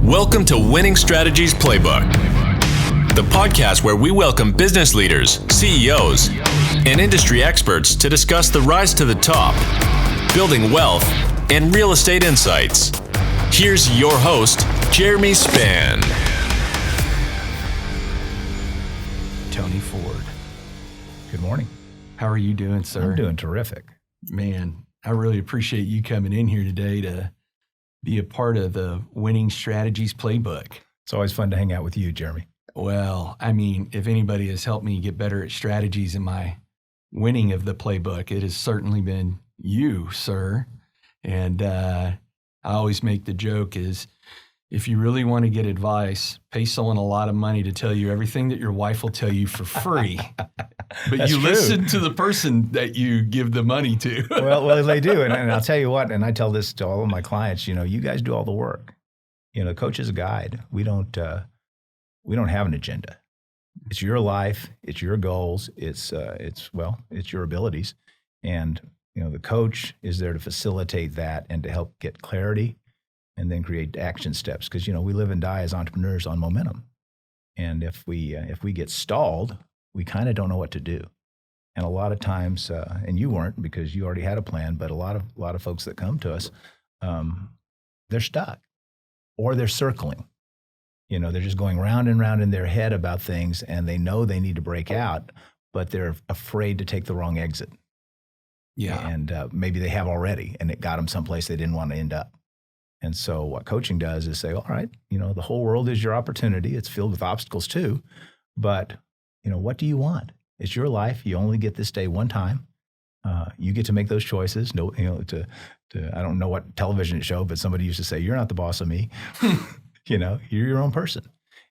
Welcome to Winning Strategies Playbook, the podcast where we welcome business leaders, CEOs, and industry experts to discuss the rise to the top, building wealth, and real estate insights. Here's your host, Jeremy Spann. Tony Ford. Good morning. How are you doing, sir? I'm doing terrific. Man, I really appreciate you coming in here today to be a part of the Winning Strategies Playbook. It's always fun to hang out with you, Jeremy. Well, I mean, if anybody has helped me get better at strategies in my winning of the playbook, it has certainly been you, sir. And I always make the joke is, if you really want to get advice, pay someone a lot of money to tell you everything that your wife will tell you for free. But That's you true. listen to the person that you give the money to. Well, they do. And I'll tell you what, and I tell this to all of my clients, you guys do all the work. Coach is a guide. We don't have an agenda. It's your life. It's your goals. It's your abilities. And, the coach is there to facilitate that and to help get clarity and then create action steps. Because, we live and die as entrepreneurs on momentum. And if we get stalled, we kind of don't know what to do. And a lot of times, and you weren't because you already had a plan, but a lot of folks that come to us, they're stuck or they're circling. They're just going round and round in their head about things, and they know they need to break out, but they're afraid to take the wrong exit. Yeah. And maybe they have already, and it got them someplace they didn't want to end up. And so what coaching does is say, all right, the whole world is your opportunity. It's filled with obstacles too, but what do you want? It's your life. You only get this day one time. You get to make those choices. No, I don't know what television show, but somebody used to say, "You're not the boss of me." You're your own person.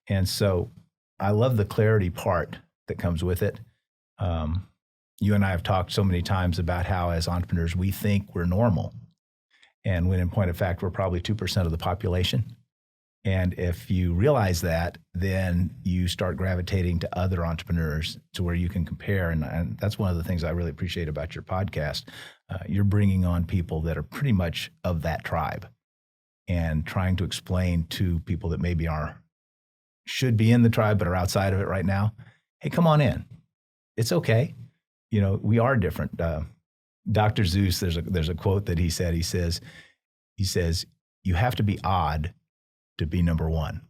And so I love the clarity part that comes with it. You and I have talked so many times about how, as entrepreneurs, we think we're normal, and when in point of fact, we're probably 2% of the population. And if you realize that, then you start gravitating to other entrepreneurs to where you can compare. And that's one of the things I really appreciate about your podcast. You're bringing on people that are pretty much of that tribe and trying to explain to people that maybe should be in the tribe but are outside of it right now. Hey, come on in. It's okay. We are different. Dr. Zeus, there's a quote that he said. He says, "You have to be odd to be number one."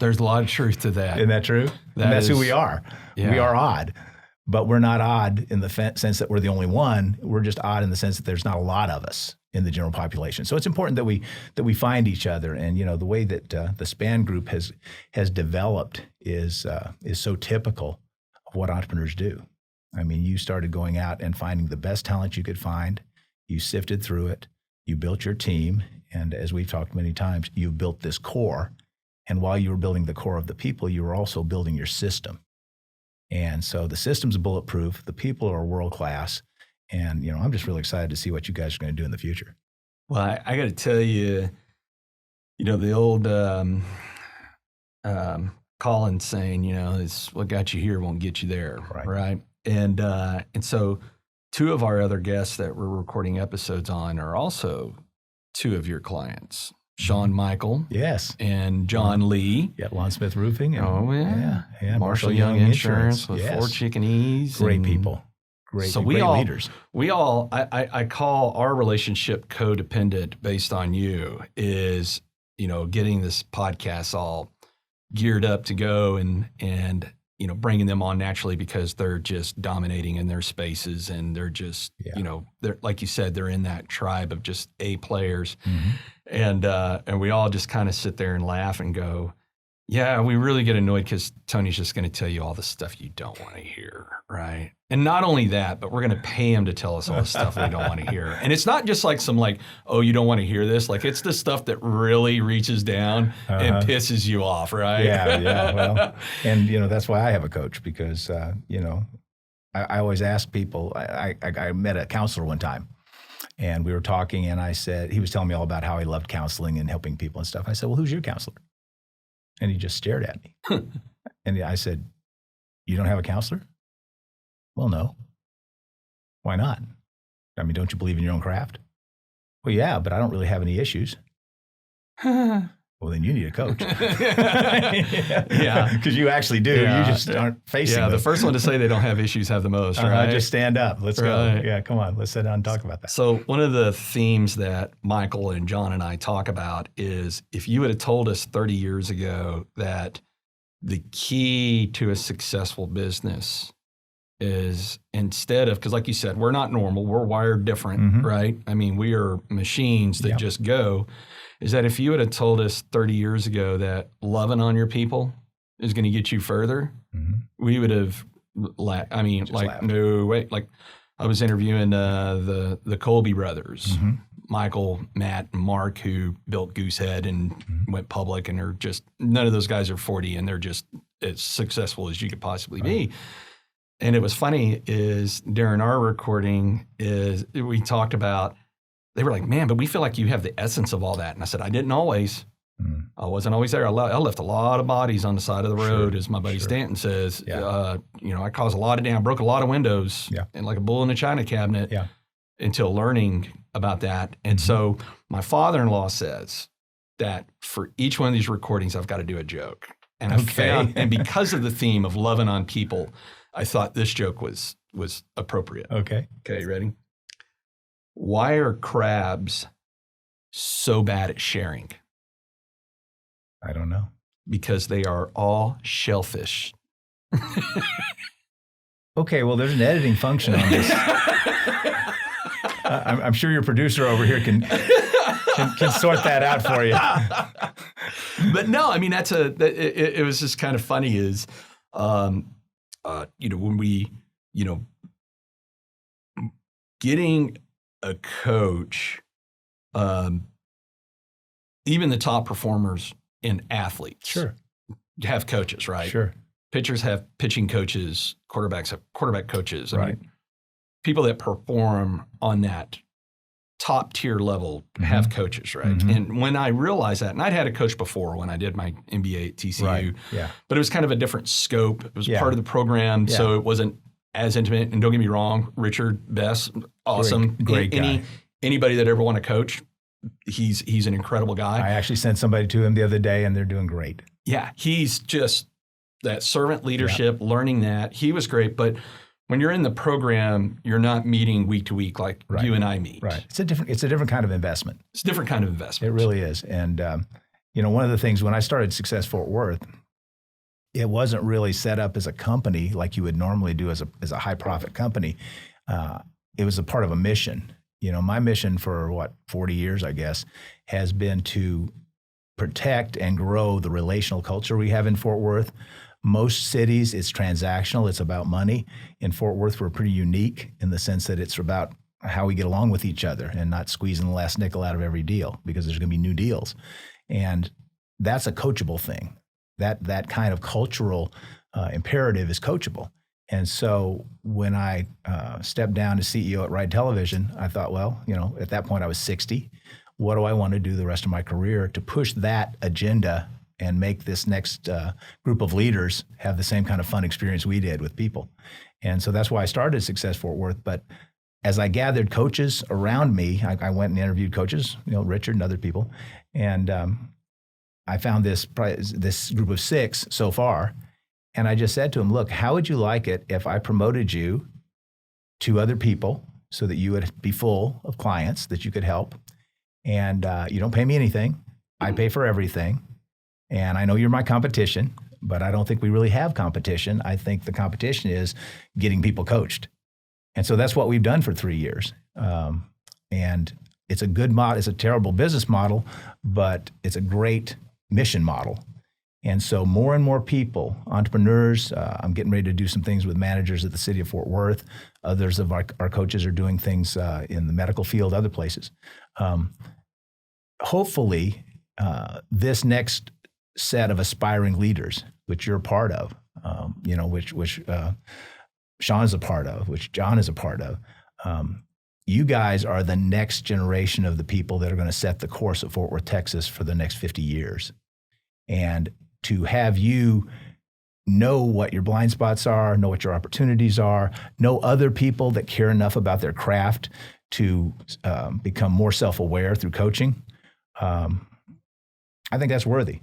There's a lot of truth to that. Isn't that true? That's who we are. Yeah. We are odd, but we're not odd in the sense that we're the only one. We're just odd in the sense that there's not a lot of us in the general population. So it's important that we find each other. And the way that the Spann Group has developed is so typical of what entrepreneurs do. I mean, you started going out and finding the best talent you could find. You sifted through it. You built your team. And as we've talked many times, you built this core. And while you were building the core of the people, you were also building your system. And so the system's bulletproof. The people are world-class. And, I'm just really excited to see what you guys are going to do in the future. Well, I got to tell you, the old Colin saying, it's what got you here won't get you there, right? And so two of our other guests that we're recording episodes on are also two of your clients, Sean Michael, yes, and John Lee. Yeah, Lon Smith Roofing. And, yeah. Marshall Young Insurance with yes. 4 Chickanees. Great people. Great leaders. I call our relationship codependent based on you is, getting this podcast all geared up to go and bringing them on naturally because they're just dominating in their spaces and they're just, they're, like you said, they're in that tribe of just A players. Mm-hmm. And we all just kind of sit there and laugh and go, yeah, we really get annoyed because Tony's just going to tell you all the stuff you don't want to hear, right? And not only that, but we're going to pay him to tell us all the stuff we don't want to hear. And it's not just like some oh, you don't want to hear this. Like it's the stuff that really reaches down and pisses you off, right? Yeah. Well, and that's why I have a coach because I always ask people. I met a counselor one time, and we were talking, and I said he was telling me all about how he loved counseling and helping people and stuff. I said, well, who's your counselor? And he just stared at me. And I said, you don't have a counselor? Well, no. Why not? I mean, don't you believe in your own craft? Well, yeah, but I don't really have any issues. Well, then you need a coach. Yeah. Because you actually do. Yeah. You just aren't facing them. The first one to say they don't have issues have the most, right? Just stand up. Let's go. Yeah, come on. Let's sit down and talk about that. So one of the themes that Michael and John and I talk about is if you would have told us 30 years ago that the key to a successful business is instead of, because like you said, we're not normal, we're wired different, right? I mean, we are machines that just go, is that if you would have told us 30 years ago that loving on your people is going to get you further, we would have, laughed. No way. Like I was interviewing the Colby brothers, Michael, Matt, and Mark, who built Goosehead and went public, and are just, none of those guys are 40 and they're just as successful as you could possibly be. And it was funny is during our recording is we talked about, they were like, man, but we feel like you have the essence of all that. And I said, I didn't always. I wasn't always there. I left a lot of bodies on the side of the road, as my buddy Stanton says. I caused a lot of damage, broke a lot of windows, and like a bull in a china cabinet until learning about that. And so my father-in-law says that for each one of these recordings, I've got to do a joke. And I found, and because of the theme of loving on people, I thought this joke was appropriate. Okay, you ready? Why are crabs so bad at sharing? I don't know. Because they are all shellfish. Okay, well, there's an editing function on this. I'm sure your producer over here can sort that out for you. But no, I mean, it was just kind of funny is, when we, getting a coach, even the top performers in athletes have coaches, right? Sure. Pitchers have pitching coaches, quarterbacks have quarterback coaches. I Right. mean, people that perform on that top tier level have coaches, right? And when I realized that, and I'd had a coach before when I did my MBA at TCU, but it was kind of a different scope. It was part of the program, so it wasn't as intimate. And don't get me wrong, Richard Bess, awesome. Great guy. Anybody that ever want to coach, he's an incredible guy. I actually sent somebody to him the other day, and they're doing great. Yeah, he's just that servant leadership, learning that. He was great, but when you're in the program, you're not meeting week to week like you and I meet. Right. It's a different kind of investment. It's a different kind of investment. It really is. And one of the things when I started Success Fort Worth, it wasn't really set up as a company like you would normally do as a high profit company. It was a part of a mission. My mission for 40 years, I guess, has been to protect and grow the relational culture we have in Fort Worth. Most cities, it's transactional. It's about money. In Fort Worth, we're pretty unique in the sense that it's about how we get along with each other and not squeezing the last nickel out of every deal, because there's going to be new deals. And that's a coachable thing. That kind of cultural imperative is coachable. And so when I stepped down as CEO at Ride Television, I thought, well, at that point I was 60. What do I want to do the rest of my career to push that agenda and make this next group of leaders have the same kind of fun experience we did with people? And so that's why I started Success Fort Worth. But as I gathered coaches around me, I went and interviewed coaches, Richard and other people, and I found this group of 6 so far. And I just said to him, look, how would you like it if I promoted you to other people so that you would be full of clients that you could help? And you don't pay me anything. I pay for everything. And I know you're my competition, but I don't think we really have competition. I think the competition is getting people coached. And so that's what we've done for 3 years. And it's a good model. It's a terrible business model, but it's a great mission model. And so more and more people, entrepreneurs, I'm getting ready to do some things with managers at the city of Fort Worth. Others of our coaches are doing things in the medical field, other places. Hopefully, this next set of aspiring leaders, which you're a part of, which Sean is a part of, which John is a part of, you guys are the next generation of the people that are going to set the course of Fort Worth, Texas for the next 50 years. And to have you know what your blind spots are, know what your opportunities are, know other people that care enough about their craft to become more self-aware through coaching. I think that's worthy.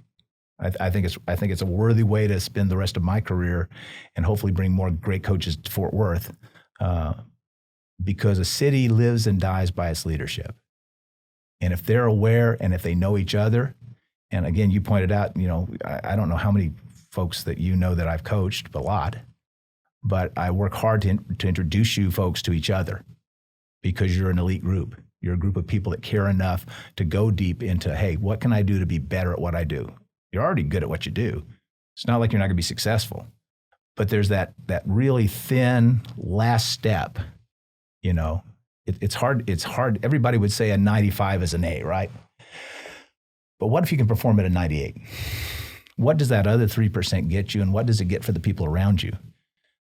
I think it's a worthy way to spend the rest of my career, and hopefully bring more great coaches to Fort Worth, because a city lives and dies by its leadership. And if they're aware and if they know each other, and again, you pointed out, I don't know how many folks that you know that I've coached, but a lot, but I work hard to introduce you folks to each other, because you're an elite group. You're a group of people that care enough to go deep into, hey, what can I do to be better at what I do? You're already good at what you do. It's not like you're not going to be successful, but there's that really thin last step. It's hard. It's hard. Everybody would say a 95 is an A, right? But what if you can perform at a 98? What does that other 3% get you, and what does it get for the people around you?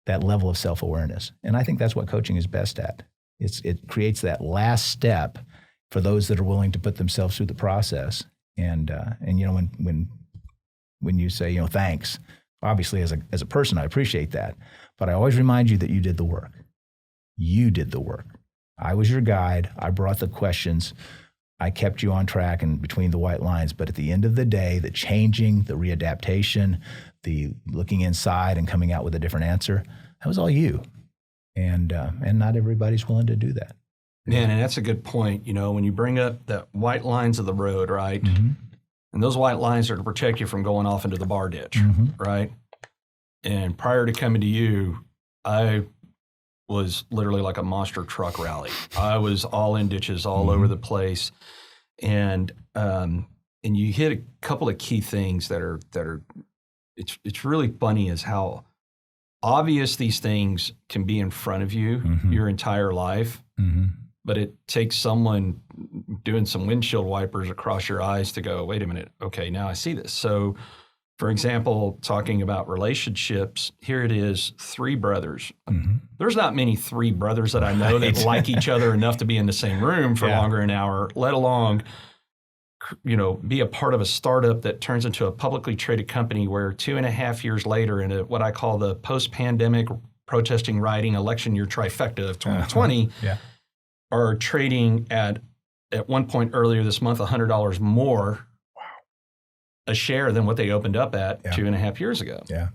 That level of self-awareness. And I think that's what coaching is best at. It creates that last step for those that are willing to put themselves through the process. And when you say, thanks, obviously as a person, I appreciate that. But I always remind you that you did the work. You did the work. I was your guide. I brought the questions. I kept you on track and between the white lines. But at the end of the day, the changing, the readaptation, the looking inside and coming out with a different answer, that was all you. And not everybody's willing to do that. Man, and that's a good point. When you bring up the white lines of the road, right? Mm-hmm. And those white lines are to protect you from going off into the bar ditch, mm-hmm. right? And prior to coming to you, I was literally like a monster truck rally. I was all in ditches all mm-hmm. over the place. And you hit a couple of key things that are it's really funny is how obvious these things can be in front of you mm-hmm. your entire life. Mm-hmm. But it takes someone doing some windshield wipers across your eyes to go, wait a minute, okay, now I see this. So, for example, talking about relationships, here it is, 3 brothers. Mm-hmm. There's not many 3 brothers that I know that like each other enough to be in the same room for longer than an hour, let alone, be a part of a startup that turns into a publicly traded company where 2.5 years later in what I call the post-pandemic protesting, rioting, election year trifecta of 2020, are trading at one point earlier this month, $100 more a share than what they opened up at 2.5 years ago. Yeah.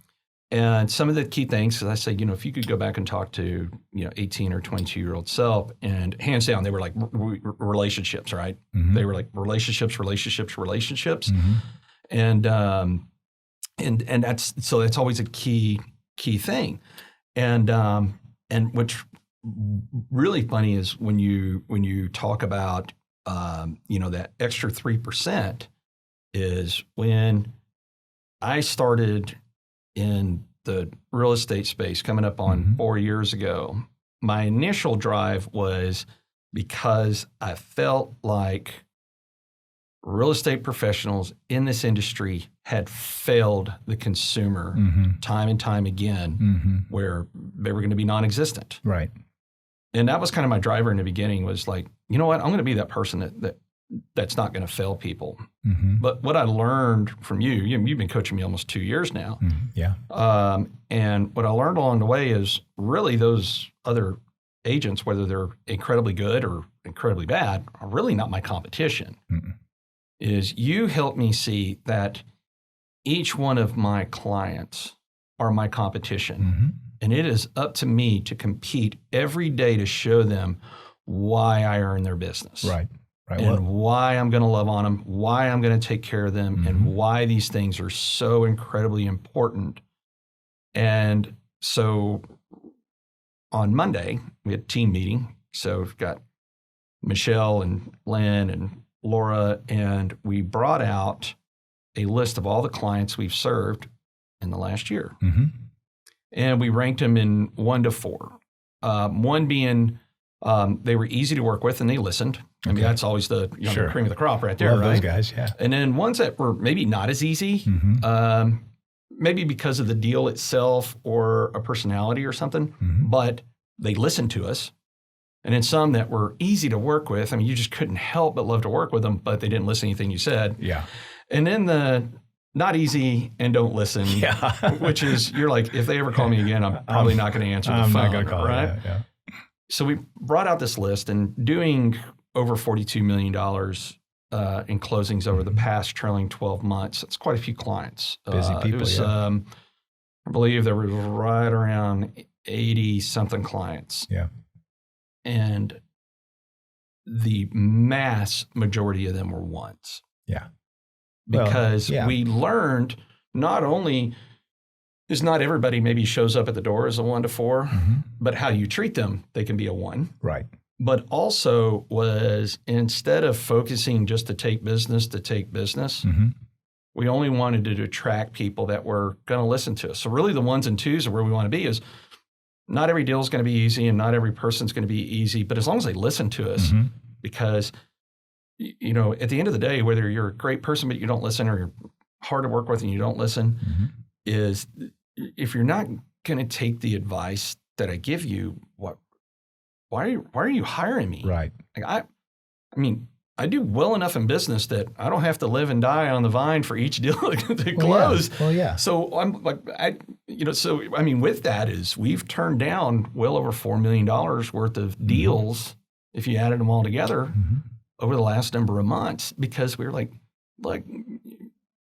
And some of the key things, as I say, if you could go back and talk to, 18 or 22-year-old self, and hands down, they were like relationships, right? Mm-hmm. They were like relationships. Mm-hmm. And that's always a key thing. And which really funny is when you talk about that extra 3% is when I started in the real estate space coming up on mm-hmm. 4 years ago. My initial drive was because I felt like real estate professionals in this industry had failed the consumer mm-hmm. time and time again, mm-hmm. where they were going to be non-existent. Right. And that was kind of my driver in the beginning, was like, you know what, I'm going to be that person that's not going to fail people. Mm-hmm. But what I learned from you've been coaching me almost 2 years now. Mm-hmm. Yeah. And what I learned along the way is really those other agents, whether they're incredibly good or incredibly bad, are really not my competition. Mm-mm. Is you help me see that each one of my clients are my competition. Mm-hmm. And it is up to me to compete every day to show them why I earn their business. Right. And why I'm going to love on them, why I'm going to take care of them, mm-hmm. and why these things are so incredibly important. And so on Monday, we had a team meeting. So we've got Michelle and Lynn and Laura, and we brought out a list of all the clients we've served in the last year. Mm-hmm. And we ranked them in 1 to 4. 1 being they were easy to work with and they listened. I mean, that's always the the cream of the crop right there, love right? Those guys, yeah. And then ones that were maybe not as easy, mm-hmm. Maybe because of the deal itself or a personality or something, mm-hmm. but they listened to us. And then some that were easy to work with. I mean, you just couldn't help but love to work with them, but they didn't listen to anything you said. Yeah. And then the not easy and don't listen, which is, you're like, if they ever call me again, I'm probably not going to answer the phone. I'm not going to call, right? Yeah. So we brought out this list, and doing over $42 million in closings over the past trailing 12 months. It's quite a few clients. Busy people, it was, yeah. I believe there was right around 80 something clients. Yeah. And the mass majority of them were ones. Yeah. Because Well, yeah. we learned not only is not everybody maybe shows up at the door as a 1 to 4, but how you treat them, they can be a 1. Right. But also was instead of focusing just to take business, we only wanted to attract people that were going to listen to us. So really the 1s and 2s are where we want to be. Is not every deal is going to be easy and not every person's going to be easy, but as long as they listen to us, because, you know, at the end of the day, whether you're a great person but you don't listen, or you're hard to work with and you don't listen, is if you're not going to take the advice that I give you, why are you hiring me? Right. Like I mean, I do well enough in business that I don't have to live and die on the vine for each deal to close. Well, yeah. So I'm like, with that is we've turned down well over $4 million worth of deals, if you added them all together, over the last number of months, because we were like,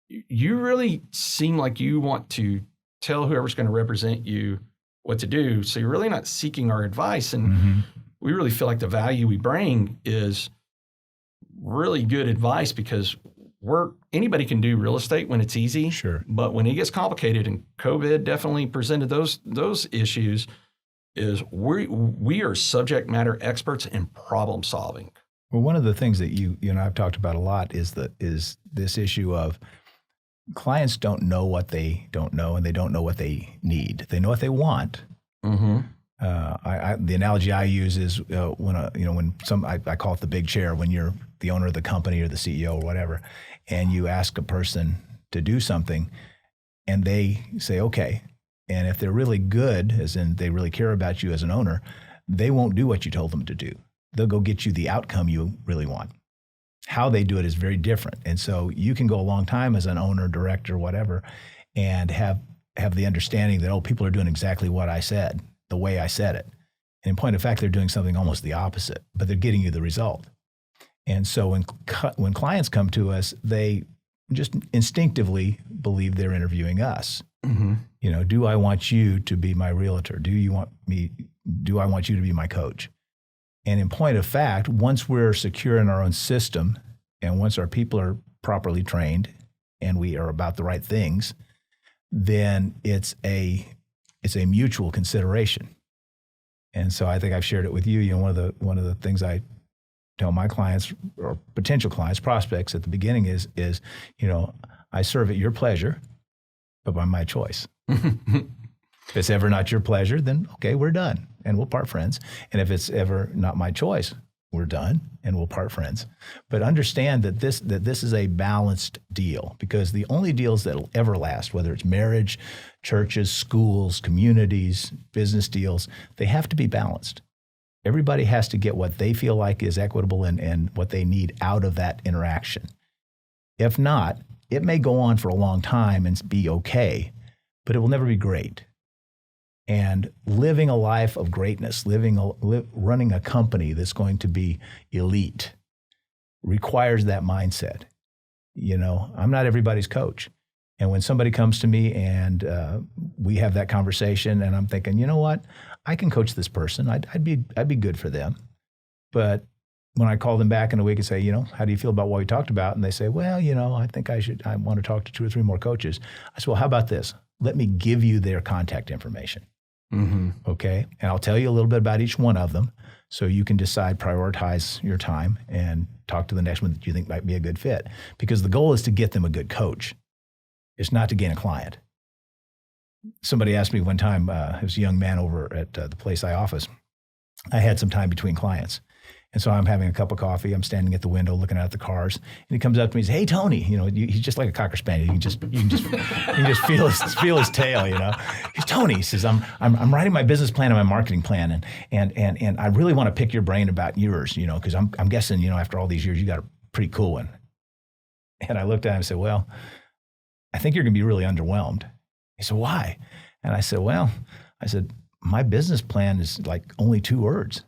you really seem like you want to tell whoever's going to represent you what to do. So you're really not seeking our advice. And we really feel like the value we bring is really good advice, because anybody can do real estate when it's easy. Sure. But when it gets complicated, and COVID definitely presented those issues, is we are subject matter experts in problem solving. Well, one of the things that you and I've talked about a lot is this issue of clients don't know what they don't know, and they don't know what they need. They know what they want. The analogy I use is I call it the big chair, when you're the owner of the company or the CEO or whatever, and you ask a person to do something and they say, okay. And if they're really good, as in they really care about you as an owner, they won't do what you told them to do. They'll go get you the outcome you really want. How they do it is very different. And so you can go a long time as an owner, director, whatever, and have the understanding that, people are doing exactly what I said, the way I said it. And in point of fact, they're doing something almost the opposite, but they're getting you the result. And so when clients come to us, they just instinctively believe they're interviewing us. You know, do I want you to be my realtor? Do I want you to be my coach? And in point of fact, once we're secure in our own system, and once our people are properly trained and we are about the right things, then it's a mutual consideration. And so I think I've shared it with you. You know, one of the things I tell my clients or potential clients, prospects at the beginning is, you know, I serve at your pleasure, but by my choice. If it's ever not your pleasure, then okay, we're done and we'll part friends. And if it's ever not my choice, we're done and we'll part friends. But understand that this is a balanced deal, because the only deals that'll ever last, whether it's marriage, churches, schools, communities, business deals, they have to be balanced. Everybody has to get what they feel like is equitable and what they need out of that interaction. If not, it may go on for a long time and be okay, but it will never be great. And living a life of greatness, running a company that's going to be elite requires that mindset. You know, I'm not everybody's coach. And when somebody comes to me and we have that conversation, and I'm thinking, you know what, I can coach this person. I'd be good for them. But when I call them back in a week and say, you know, how do you feel about what we talked about? And they say, well, you know, I think I want to talk to 2 or 3 more coaches. I said, well, how about this? Let me give you their contact information. Okay. And I'll tell you a little bit about each one of them, so you can decide, prioritize your time, and talk to the next one that you think might be a good fit. Because the goal is to get them a good coach. It's not to gain a client. Somebody asked me one time, it was a young man over at the place I office. I had some time between clients. And so I'm having a cup of coffee. I'm standing at the window looking at the cars, and he comes up to me and says, "Hey, Tony," you know, he's just like a Cocker Spaniel. You can just feel his tail, you know. He's Tony. He says, "I'm writing my business plan and my marketing plan, and I really want to pick your brain about yours, you know, because I'm guessing, you know, after all these years, you got a pretty cool one." And I looked at him and said, "Well, I think you're going to be really underwhelmed." He said, "Why?" And I said, "My business plan is like only 2 words."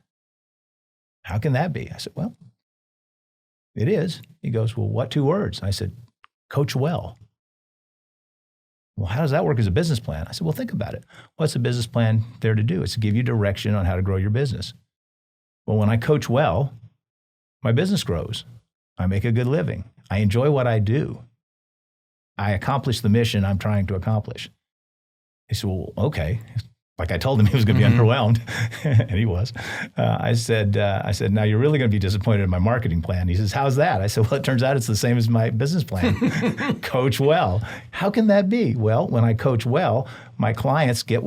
"How can that be?" I said, "Well, It is. He goes, well, what 2 words? I said, coach well. Well, how does that work as a business plan? I said, well, think about it. What's a business plan there to do? It's to give you direction on how to grow your business. Well, when I coach well, my business grows. I make a good living. I enjoy what I do. I accomplish the mission I'm trying to accomplish. He said, well, okay. Like I told him he was going to be underwhelmed, and he was. I said, now you're really going to be disappointed in my marketing plan. He says, how's that? I said, well, it turns out it's the same as my business plan. Coach well. How can that be? Well, when I coach well, my clients get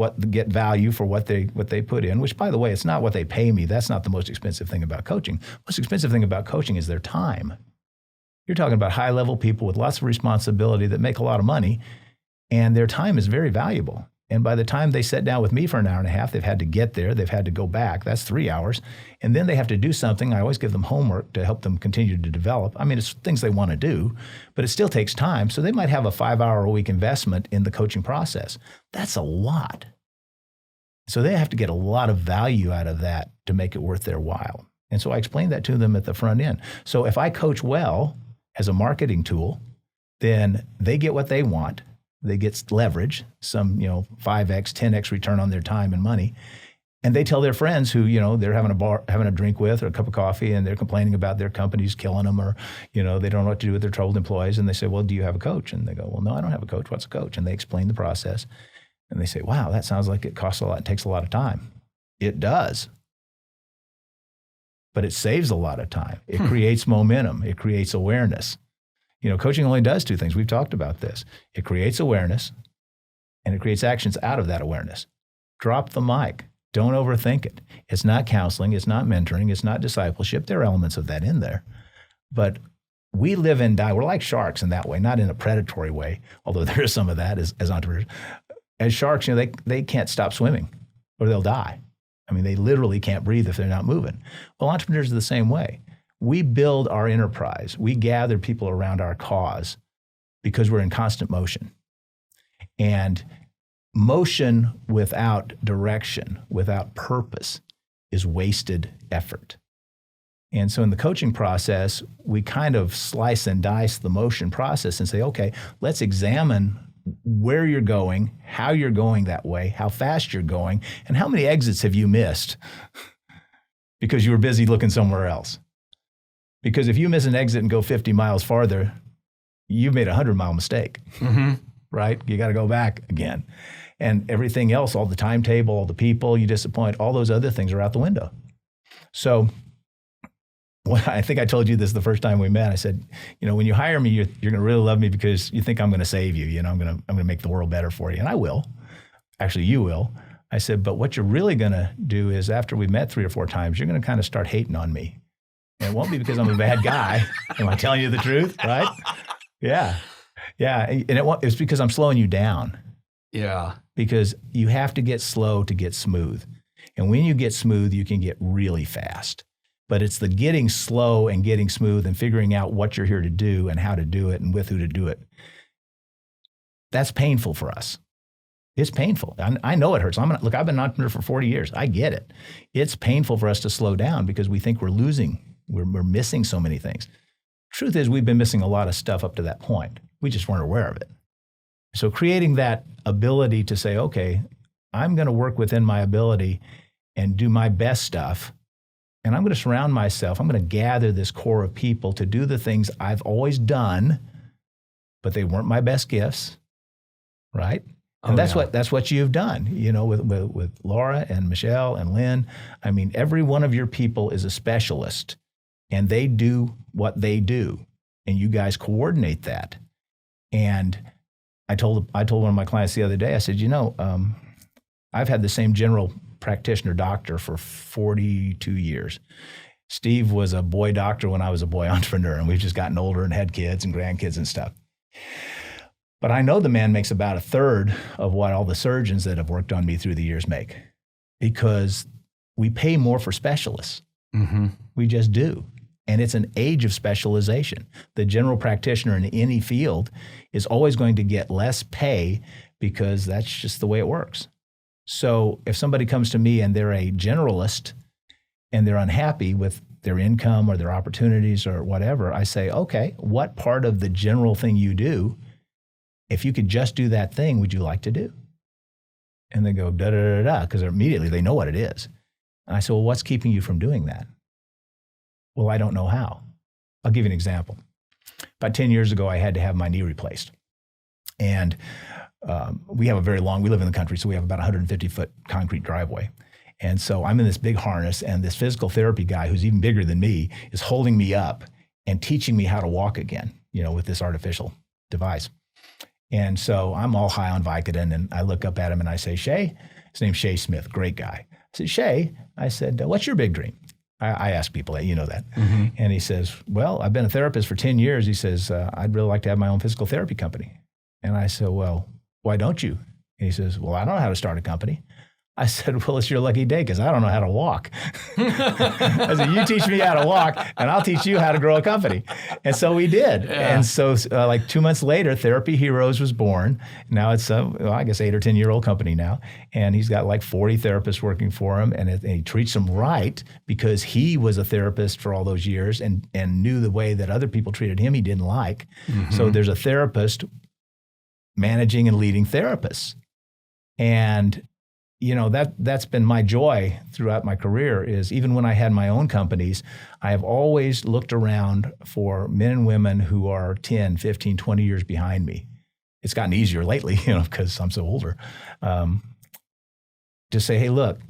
value for what they put in, which, by the way, it's not what they pay me. That's not the most expensive thing about coaching. The most expensive thing about coaching is their time. You're talking about high-level people with lots of responsibility that make a lot of money, and their time is very valuable. And by the time they sit down with me for an hour and a half, they've had to get there, they've had to go back, that's 3 hours. And then they have to do something. I always give them homework to help them continue to develop. I mean, it's things they want to do, but it still takes time. So they might have a 5-hour-a-week investment in the coaching process. That's a lot. So they have to get a lot of value out of that to make it worth their while. And so I explained that to them at the front end. So if I coach well as a marketing tool, then they get what they want. They get leverage, some 5x, 10x return on their time and money, and they tell their friends who they're having a drink with or a cup of coffee, and they're complaining about their company's killing them, or they don't know what to do with their troubled employees, and they say, "Well, do you have a coach?" And they go, "Well, no, I don't have a coach. What's a coach?" And they explain the process, and they say, "Wow, that sounds like it costs a lot. It takes a lot of time." It does, but it saves a lot of time. It creates momentum. It creates awareness. Coaching only does 2 things. We've talked about this. It creates awareness, and it creates actions out of that awareness. Drop the mic. Don't overthink it. It's not counseling. It's not mentoring. It's not discipleship. There are elements of that in there. But we live and die. We're like sharks in that way, not in a predatory way, although there is some of that as entrepreneurs. As sharks, they can't stop swimming or they'll die. I mean, they literally can't breathe if they're not moving. Well, entrepreneurs are the same way. We build our enterprise. We gather people around our cause because we're in constant motion. And motion without direction, without purpose, is wasted effort. And so in the coaching process, we kind of slice and dice the motion process and say, okay, let's examine where you're going, how you're going that way, how fast you're going, and how many exits have you missed because you were busy looking somewhere else. Because if you miss an exit and go 50 miles farther, you've made a 100-mile mistake, right? You got to go back again. And everything else, all the timetable, all the people you disappoint, all those other things are out the window. So I think I told you this the first time we met. I said, when you hire me, you're going to really love me because you think I'm going to save you. I'm going to make the world better for you. And I will. Actually, you will. I said, but what you're really going to do is after we've met 3 or 4 times, you're going to kind of start hating on me. And it won't be because I'm a bad guy. Am I telling you the truth? Right? Yeah. Yeah. And it's because I'm slowing you down. Yeah. Because you have to get slow to get smooth. And when you get smooth, you can get really fast. But it's the getting slow and getting smooth and figuring out what you're here to do and how to do it and with who to do it. That's painful for us. It's painful. I know it hurts. Look, I've been an entrepreneur for 40 years. I get it. It's painful for us to slow down because we think we're losing. We're missing so many things. Truth is, we've been missing a lot of stuff up to that point. We just weren't aware of it. So creating that ability to say, okay, I'm going to work within my ability and do my best stuff. And I'm going to surround myself. I'm going to gather this core of people to do the things I've always done, but they weren't my best gifts, right? And that's what you've done, with Laura and Michelle and Lynn. I mean, every one of your people is a specialist, and they do what they do, and you guys coordinate that. And I told one of my clients the other day, I said, I've had the same general practitioner doctor for 42 years. Steve was a boy doctor when I was a boy entrepreneur, and we've just gotten older and had kids and grandkids and stuff. But I know the man makes about 1/3 of what all the surgeons that have worked on me through the years make, because we pay more for specialists. Mm-hmm. We just do. And it's an age of specialization. The general practitioner in any field is always going to get less pay because that's just the way it works. So if somebody comes to me and they're a generalist and they're unhappy with their income or their opportunities or whatever, I say, okay, what part of the general thing you do, if you could just do that thing, would you like to do? And they go, da da da da, because immediately they know what it is. And I say, well, what's keeping you from doing that? Well, I don't know how. I'll give you an example. About 10 years ago, I had to have my knee replaced. And we live in the country, so we have about 150-foot concrete driveway. And so I'm in this big harness, and this physical therapy guy, who's even bigger than me, is holding me up and teaching me how to walk again, with this artificial device. And so I'm all high on Vicodin, and I look up at him and I say, Shay, his name's Shay Smith, great guy. I said, Shay, I said, what's your big dream? I ask people that, that. Mm-hmm. And he says, well, I've been a therapist for 10 years. He says, I'd really like to have my own physical therapy company. And I said, well, why don't you? And he says, well, I don't know how to start a company. I said, well, it's your lucky day because I don't know how to walk. I said, you teach me how to walk and I'll teach you how to grow a company. And so we did. Yeah. And so like 2 months later, Therapy Heroes was born. Now it's I guess 8 or 10-year-old company now. And he's got like 40 therapists working for him. And he treats them right because he was a therapist for all those years and knew the way that other people treated him he didn't like. Mm-hmm. So there's a therapist managing and leading therapists. And that's been my joy throughout my career is even when I had my own companies, I have always looked around for men and women who are 10, 15, 20 years behind me. It's gotten easier lately, because I'm so older. To say, hey, look,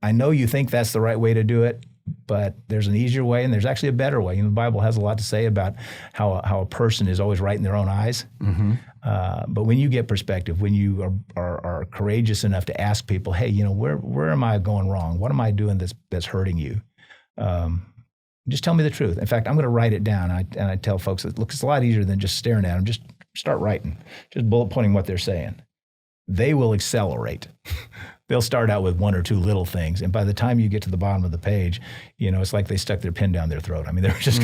I know you think that's the right way to do it, but there's an easier way and there's actually a better way. The Bible has a lot to say about how a person is always right in their own eyes. Mm-hmm. But when you get perspective, when you are courageous enough to ask people, hey, where am I going wrong? What am I doing that's hurting you? Just tell me the truth. In fact, I'm going to write it down. And I tell folks that, look, it's a lot easier than just staring at them. Just start writing, just bullet pointing what they're saying. They will accelerate. They'll start out with one or two little things. And by the time you get to the bottom of the page, it's like they stuck their pin down their throat. I mean, they're just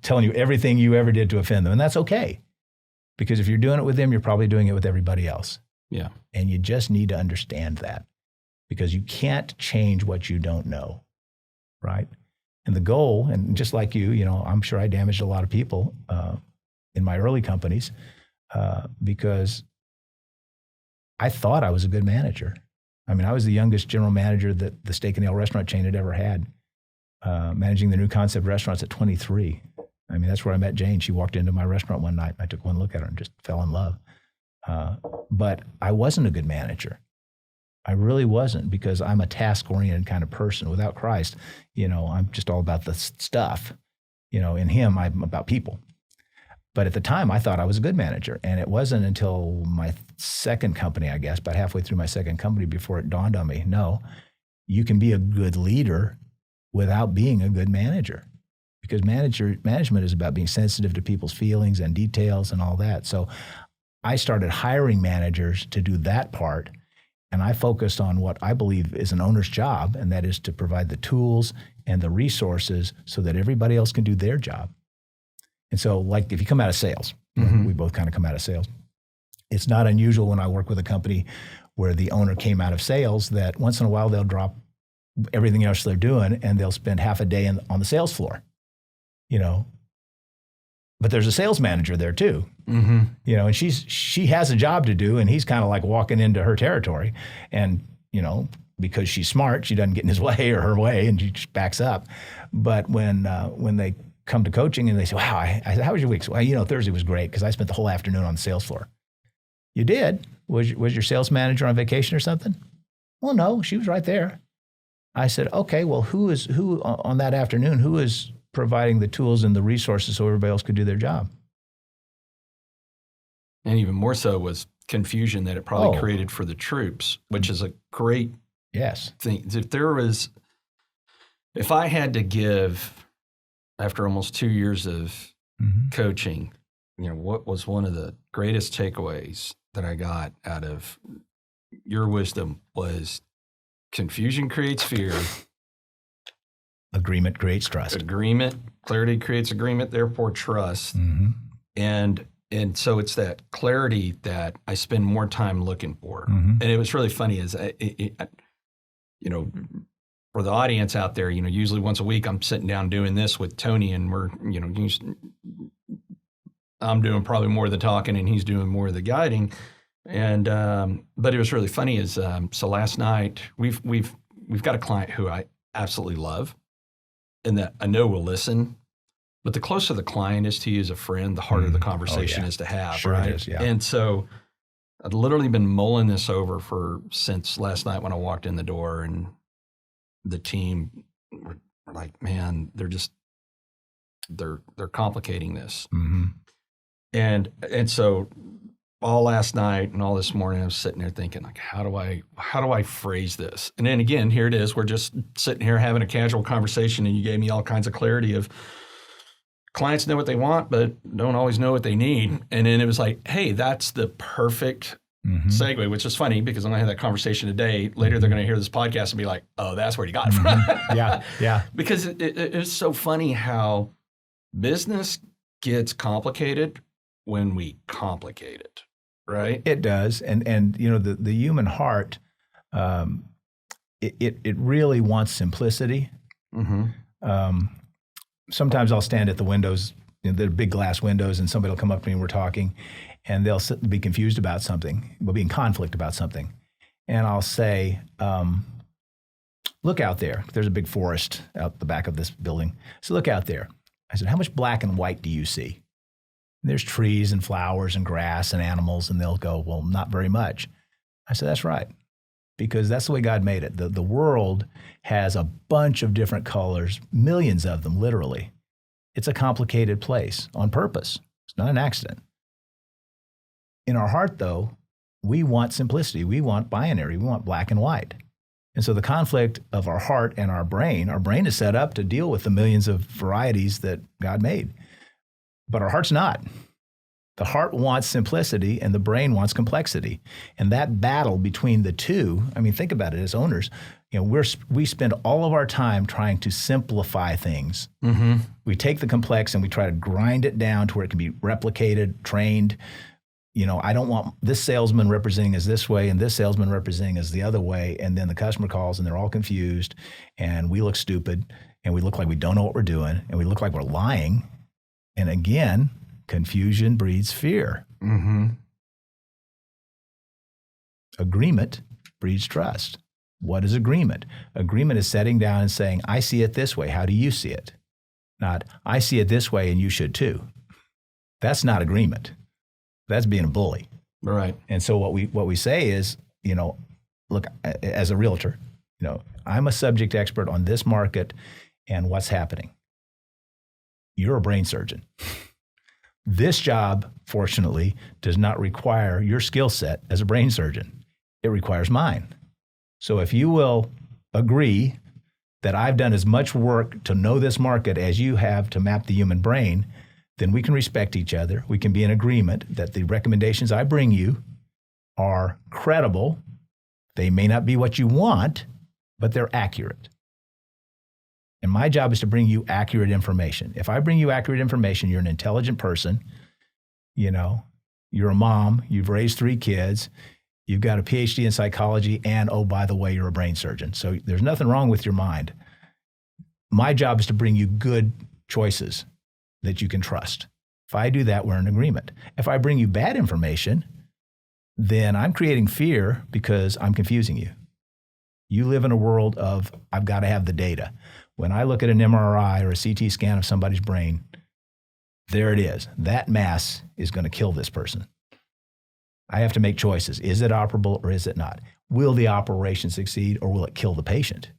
telling you everything you ever did to offend them. And that's okay. Because if you're doing it with them, you're probably doing it with everybody else. Yeah. And you just need to understand that because you can't change what you don't know, right? And the goal, and just like you, I'm sure I damaged a lot of people in my early companies because I thought I was a good manager. I mean, I was the youngest general manager that the Steak and Ale restaurant chain had ever had, managing the new concept restaurants at 23. I mean, that's where I met Jane. She walked into my restaurant one night. I took one look at her and just fell in love. But I wasn't a good manager. I really wasn't because I'm a task-oriented kind of person. Without Christ, I'm just all about the stuff. In Him, I'm about people. But at the time, I thought I was a good manager. And it wasn't until my second company, I guess, about halfway through my second company before it dawned on me, no, you can be a good leader without being a good manager. Because management is about being sensitive to people's feelings and details and all that. So I started hiring managers to do that part. And I focused on what I believe is an owner's job, and that is to provide the tools and the resources so that everybody else can do their job. And so, like, if you come out of sales, mm-hmm. we both kind of come out of sales. It's not unusual when I work with a company where the owner came out of sales that once in a while they'll drop everything else they're doing and they'll spend half a day on the sales floor. But there's a sales manager there too, mm-hmm. And she has a job to do, and he's kind of like walking into her territory, and because she's smart, she doesn't get in his way or her way, and she just backs up. But when they come to coaching and they say, "Wow, I said, how was your week?" So, well, Thursday was great because I spent the whole afternoon on the sales floor. You did? Was your sales manager on vacation or something? Well, no, she was right there. I said, okay, well, who on that afternoon? Who is providing the tools and the resources so everybody else could do their job? And even more so was confusion that it probably created for the troops, which is a great thing. If I had to give, after almost 2 years of mm-hmm. coaching, what was one of the greatest takeaways that I got out of your wisdom was confusion creates fear. Agreement creates trust. Clarity creates agreement, therefore trust. Mm-hmm. And so it's that clarity that I spend more time looking for. Mm-hmm. And it was really funny for the audience out there, usually once a week I'm sitting down doing this with Tony, and we're, I'm doing probably more of the talking and he's doing more of the guiding. And but it was really funny is so last night we've got a client who I absolutely love, and that I know will listen. But the closer the client is to you as a friend, the harder the conversation is to have, sure right? It is, yeah. And so I've literally been mulling this over since last night when I walked in the door, and the team were like, man, they're complicating this. Mm-hmm. And so all last night and all this morning, I was sitting there thinking, like, how do I phrase this? And then again, here it is. We're just sitting here having a casual conversation, and you gave me all kinds of clarity of clients know what they want, but don't always know what they need. And then it was like, hey, that's the perfect segue, which is funny because I'm going to have that conversation today. Later, they're going to hear this podcast and be like, oh, that's where you got it from. Yeah. Because it's so funny how business gets complicated when we complicate it, right? It does. And the human heart, it really wants simplicity. Sometimes I'll stand at the windows, the big glass windows, and somebody will come up to me and we're talking, and they'll be confused about something. We'll be in conflict about something. And I'll say, look out there. There's a big forest out the back of this building. So look out there. I said, how much black and white do you see? And there's trees and flowers and grass and animals. And they'll go, well, not very much. I said, that's right. Because that's the way God made it. The world has a bunch of different colors, millions of them, literally. It's a complicated place on purpose. It's not an accident. In our heart, though, we want simplicity. We want binary. We want black and white. And so the conflict of our heart and our brain is set up to deal with the millions of varieties that God made. But our heart's not. The heart wants simplicity and the brain wants complexity. And that battle between the two, I mean, think about it as owners. We spend all of our time trying to simplify things. We take the complex and we try to grind it down to where it can be replicated, trained. I don't want this salesman representing us this way and this salesman representing us the other way. And then the customer calls and they're all confused and we look stupid and we look like we don't know what we're doing and we look like we're lying. And again, confusion breeds fear. Agreement breeds trust. What is agreement? Agreement is setting down and saying, I see it this way. How do you see it? Not, I see it this way and you should too. That's not agreement. That's being a bully. Right. And so what we say is, look, as a realtor, I'm a subject expert on this market and what's happening. You're a brain surgeon. This job, fortunately, does not require your skill set as a brain surgeon. It requires mine. So if you will agree that I've done as much work to know this market as you have to map the human brain, then we can respect each other. We can be in agreement that the recommendations I bring you are credible. They may not be what you want, but they're accurate. And my job is to bring you accurate information. If I bring you accurate information, you're an intelligent person. You're a mom. You've raised 3 kids. You've got a PhD in psychology. And, oh, by the way, you're a brain surgeon. So there's nothing wrong with your mind. My job is to bring you good choices that you can trust. If I do that, we're in agreement. If I bring you bad information, then I'm creating fear because I'm confusing you. You live in a world of, I've got to have the data. When I look at an MRI or a CT scan of somebody's brain, there it is. That mass is going to kill this person. I have to make choices. Is it operable or is it not? Will the operation succeed or will it kill the patient?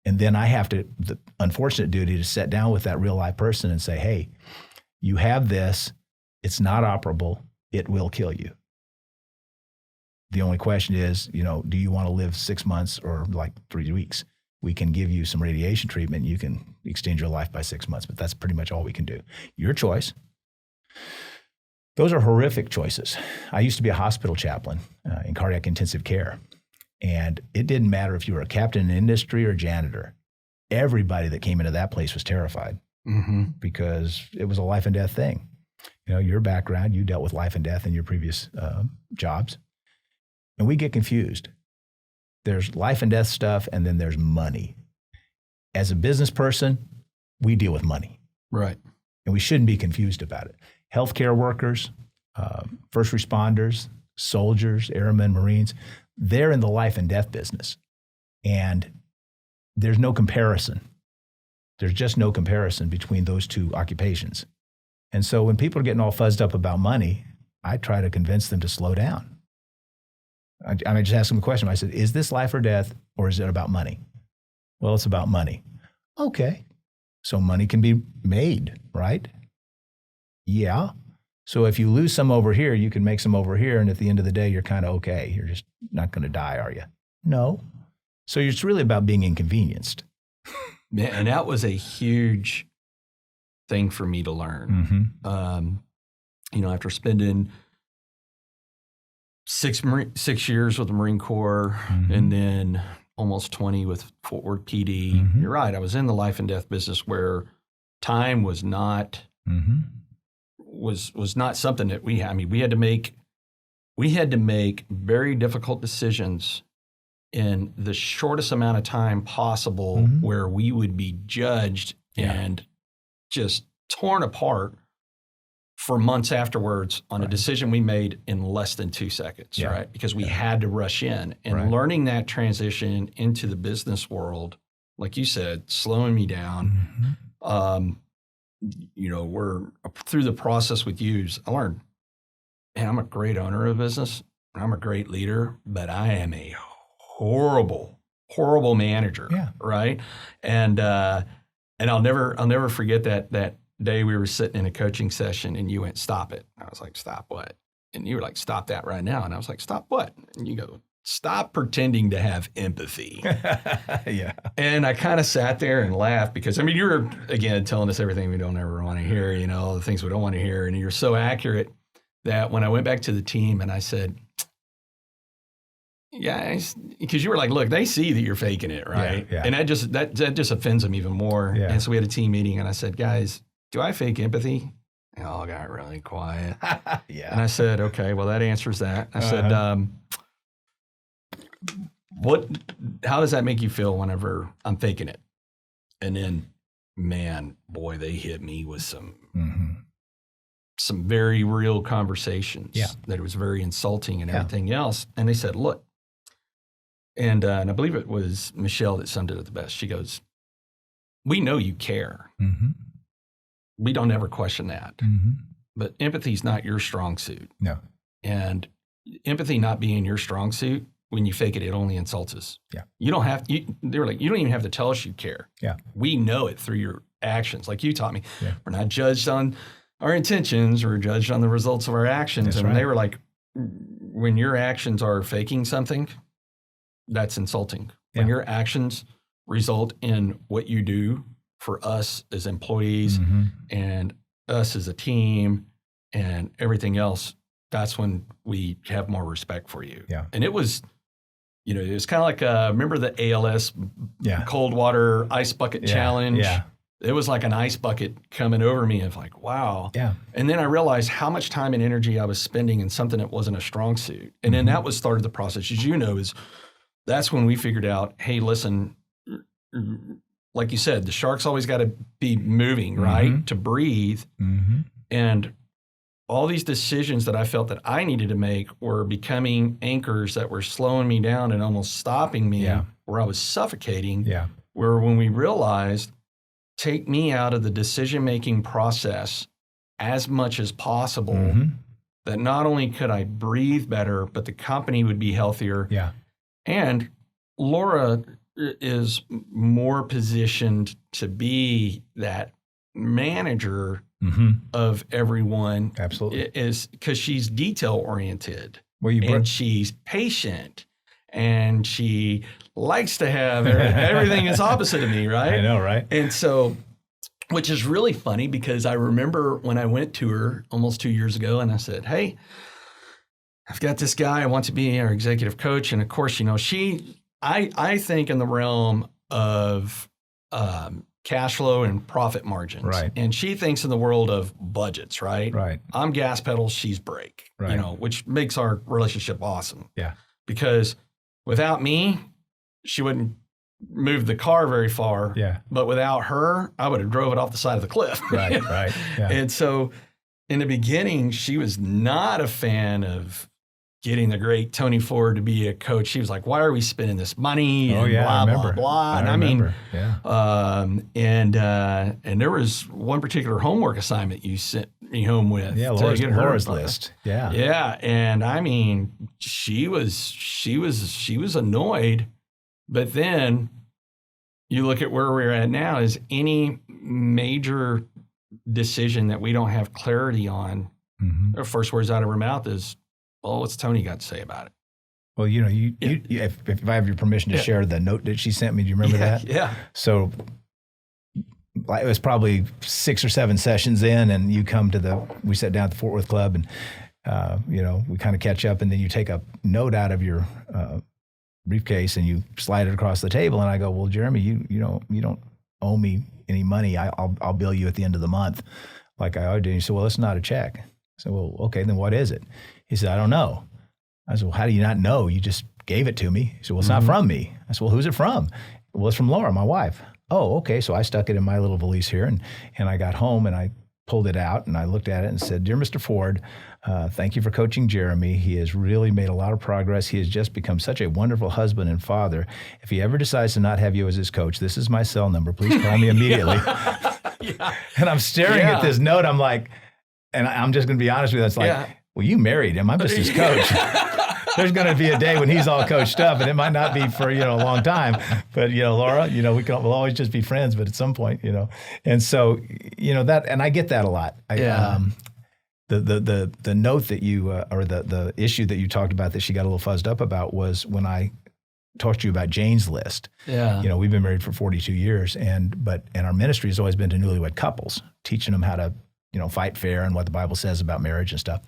And then I have the unfortunate duty to sit down with that real life person and say, hey, you have this. It's not operable. It will kill you. The only question is, do you want to live 6 months or like 3 weeks? We can give you some radiation treatment. You can extend your life by 6 months, but that's pretty much all we can do. Your choice. Those are horrific choices. I used to be a hospital chaplain in cardiac intensive care. And it didn't matter if you were a captain in industry or janitor. Everybody that came into that place was terrified because it was a life and death thing. Your background, you dealt with life and death in your previous jobs. And we get confused. There's life and death stuff, and then there's money. As a business person, we deal with money. Right. And we shouldn't be confused about it. Healthcare workers, first responders, soldiers, airmen, Marines, they're in the life and death business. And there's no comparison. There's just no comparison between those two occupations. And so when people are getting all fuzzed up about money, I try to convince them to slow down. I just ask them a question. I said, is this life or death, or is it about money? Well, it's about money. Okay. So money can be made, right? Yeah. So if you lose some over here, you can make some over here. And at the end of the day, you're kind of okay. You're just not going to die, are you? No. So it's really about being inconvenienced. Yeah, and that was a huge thing for me to learn. Mm-hmm. After spending 6 years with the Marine Corps, Mm-hmm. and then almost 20 with Fort Worth PD. Mm-hmm. You're right. I was in the life and death business where time was not Mm-hmm. was not something that we had. I mean, we had to make very difficult decisions in the shortest amount of time possible, Mm-hmm. where we would be judged and just torn apart for months afterwards on a decision we made in less than 2 seconds, right? Because we had to rush in. And learning that transition into the business world, like you said, slowing me down. Mm-hmm. We're through the process with yous. I learned, man, I'm a great owner of a business. I'm a great leader, but I am a horrible manager, right? And I'll never forget that day we were sitting in a coaching session and you went, stop it. I was like, stop what? And you were like, stop that right now. And I was like, stop what? And you go, stop pretending to have empathy. Yeah. And I kind of sat there and laughed because, I mean, you were, again, telling us everything we don't ever want to hear, the things we don't want to hear. And you're so accurate that when I went back to the team and I said, because you were like, look, they see that you're faking it, right? Yeah. And that just offends them even more. Yeah. And so we had a team meeting and I said, guys, do I fake empathy? And all got really quiet. Yeah. And I said, okay, well, that answers that. I said, how does that make you feel whenever I'm faking it? And then, man, boy, they hit me with some very real conversations that it was very insulting and everything else. And they said, look, and I believe it was Michelle that summed it up the best. She goes, we know you care. Mm-hmm. We don't ever question that. Mm-hmm. But empathy is not your strong suit. No. And empathy not being your strong suit, when you fake it, it only insults us. Yeah. You don't have, they were like, you don't even have to tell us you care. Yeah. We know it through your actions. Like you taught me, Yeah. we're not judged on our intentions, we're judged on the results of our actions. That's and right. they were like, when your actions are faking something, that's insulting. When your actions result in what you do for us as employees and us as a team and everything else, that's when we have more respect for you. Yeah. And it was, it was kind of like, remember the ALS cold water ice bucket challenge? Yeah. It was like an ice bucket coming over me of like, wow. Yeah. And then I realized how much time and energy I was spending in something that wasn't a strong suit. And then that was started the process, as you know, that's when we figured out, hey, listen, like you said, the shark's always got to be moving, right? To breathe. Mm-hmm. And all these decisions that I felt that I needed to make were becoming anchors that were slowing me down and almost stopping me where I was suffocating. Yeah. Where when we realized, take me out of the decision-making process as much as possible, that not only could I breathe better, but the company would be healthier. Yeah. And Laura is more positioned to be that manager of everyone. Absolutely. Is because she's detail-oriented. Well, and she's patient. And she likes to have everything is opposite of me, right? I know, right? And so, which is really funny because I remember when I went to her almost 2 years ago and I said, hey, I've got this guy, I want to be our executive coach. And of course, I think in the realm of cash flow and profit margins. Right. And she thinks in the world of budgets, right? Right. I'm gas pedal, she's brake, Right. which makes our relationship awesome. Yeah. Because without me, she wouldn't move the car very far. Yeah. But without her, I would have drove it off the side of the cliff. Right. Yeah. And so in the beginning, she was not a fan of getting the great Tony Ford to be a coach. She was like, why are we spending this money? Oh, And yeah, I blah, remember. blah, blah. And I remember. and there was one particular homework assignment you sent me home with. Yeah, to get her Laura's list. Yeah. Yeah. And I mean, she was annoyed, but then you look at where we're at now is any major decision that we don't have clarity on, the first words out of her mouth is, well, what's Tony got to say about it? Well, if I have your permission to share the note that she sent me, do you remember that? Yeah. So it was probably 6 or 7 sessions in, and you come to we sat down at the Fort Worth Club, and we kind of catch up, and then you take a note out of your briefcase and you slide it across the table, and I go, well, Jeremy, you don't owe me any money. I'll bill you at the end of the month, like I ought to do. And he said, well, it's not a check. I said, well, okay, then what is it? He said, I don't know. I said, well, how do you not know? You just gave it to me. He said, well, it's not from me. I said, well, who's it from? Well, it's from Laura, my wife. Oh, okay. So I stuck it in my little valise here, and I got home and I pulled it out and I looked at it and said, dear Mr. Ford, thank you for coaching Jeremy. He has really made a lot of progress. He has just become such a wonderful husband and father. If he ever decides to not have you as his coach, this is my cell number. Please call me immediately. And I'm staring at this note. I'm like, and I'm just going to be honest with you. It's like, well, you married him. I'm just his coach. There's going to be a day when he's all coached up, and it might not be for, a long time. But, Laura, we'll always just be friends, but at some point, And so, that, and I get that a lot. The note that you, or the issue that you talked about that she got a little fuzzed up about was when I talked to you about Jane's List. Yeah. We've been married for 42 years, and our ministry has always been to newlywed couples, teaching them how to fight fair and what the Bible says about marriage and stuff.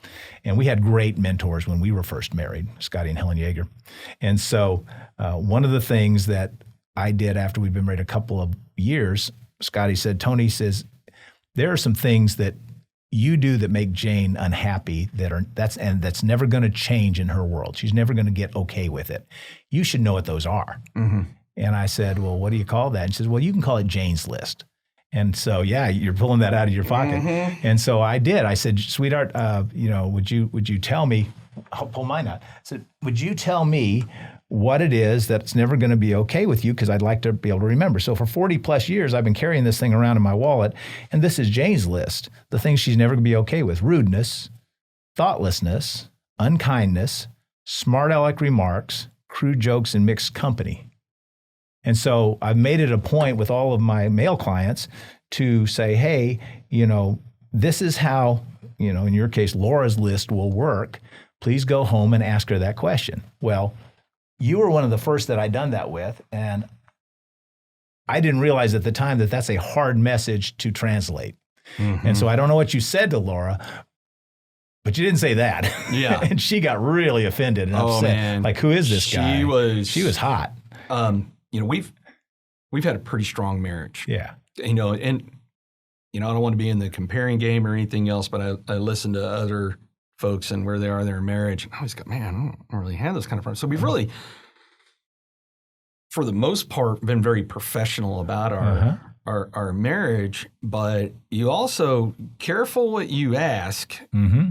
And we had great mentors when we were first married, Scotty and Helen Yeager. And so one of the things that I did after we'd been married a couple of years, Scotty said, Tony says, there are some things that you do that make Jane unhappy that's never going to change in her world. She's never going to get okay with it. You should know what those are. Mm-hmm. And I said, well, what do you call that? And she says, well, you can call it Jane's List. And so, you're pulling that out of your pocket. Mm-hmm. And so I did. I said, sweetheart, would you tell me, I'll pull mine out. I said, would you tell me what it is that's never going to be okay with you? Because I'd like to be able to remember. So for 40 plus years, I've been carrying this thing around in my wallet. And this is Jane's list. The things she's never going to be okay with: rudeness, thoughtlessness, unkindness, smart aleck remarks, crude jokes, and mixed company. And so I've made it a point with all of my male clients to say, hey, this is how, in your case, Laura's list will work. Please go home and ask her that question. Well, you were one of the first that I done that with, and I didn't realize at the time that that's a hard message to translate. Mm-hmm. And so I don't know what you said to Laura, but you didn't say that. Yeah. And she got really offended and upset. Man. Like, who is this guy? She was hot. We've had a pretty strong marriage. Yeah. And I don't want to be in the comparing game or anything else, but I listen to other folks and where they are in their marriage, and I always go, man, I don't really have this kind of problem. So we've really, for the most part, been very professional about our marriage, but you also careful what you ask,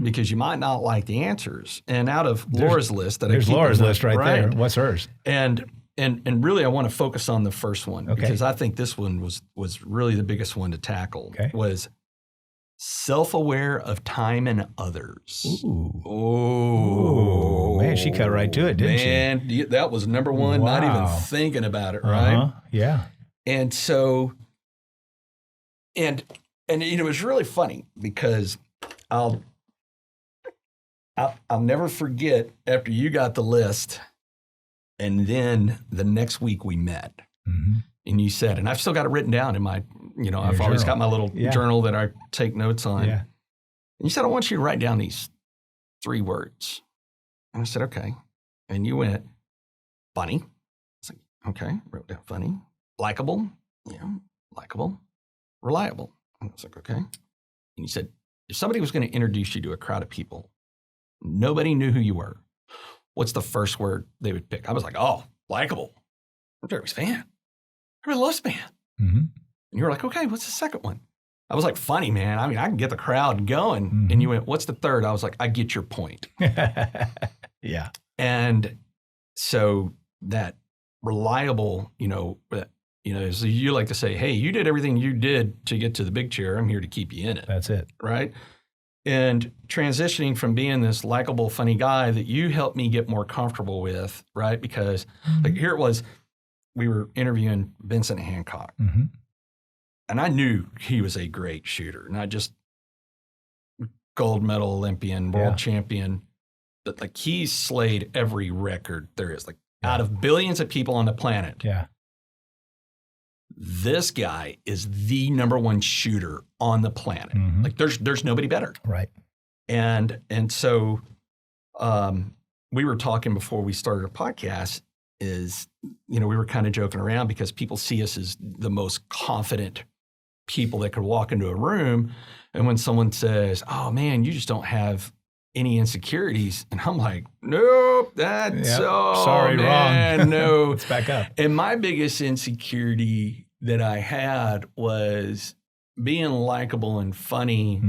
because you might not like the answers. And out of Laura's list there's Laura's list right there. What's hers? And really, I want to focus on the first one, because I think this one was really the biggest one to tackle. Was self-aware of time and others. Ooh. Oh, man, she cut right to it, didn't she? Man, that was number one. Wow. Not even thinking about it, right? Yeah. And so, and it was really funny, because I'll never forget after you got the list. And then the next week we met, and you said, and I've still got it written down in my, I've always got my little journal that I take notes on. Yeah. And you said, I want you to write down these 3 words. And I said, okay. And you went, funny. I was like, okay, wrote down funny. Likeable. Yeah, likeable. Reliable. And I was like, okay. And you said, if somebody was going to introduce you to a crowd of people, nobody knew who you were, what's the first word they would pick? I was like, oh, likable. I'm Jeremy Spann. I really love Spann. Mm-hmm. And you were like, okay, what's the second one? I was like, funny, man. I mean, I can get the crowd going. Mm-hmm. And you went, what's the third? I was like, I get your point. Yeah. And so that reliable, so you like to say, hey, you did everything you did to get to the big chair. I'm here to keep you in it. That's it. Right. And transitioning from being this likable, funny guy that you helped me get more comfortable with, right? Because like here it was, we were interviewing Vincent Hancock. Mm-hmm. And I knew he was a great shooter, not just gold medal Olympian, world champion, but like he slayed every record there is. Like out of billions of people on the planet, this guy is the number one shooter on the planet. Mm-hmm. Like there's nobody better. Right. And so we were talking before we started a podcast is, we were kind of joking around because people see us as the most confident people that could walk into a room. And when someone says, oh man, you just don't have any insecurities. And I'm like, nope, sorry, man, wrong. No. Let's back up. And my biggest insecurity that I had was being likable and funny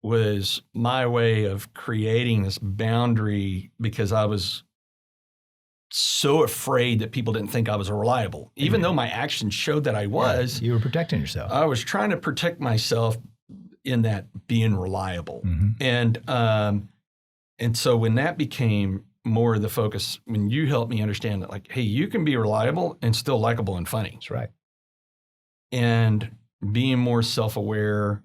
was my way of creating this boundary because I was so afraid that people didn't think I was reliable. Even though my actions showed that I was. You were protecting yourself. I was trying to protect myself in that being reliable. And so when that became more of the focus, when you helped me understand that like, hey, you can be reliable and still likable and funny. That's right. And being more self-aware.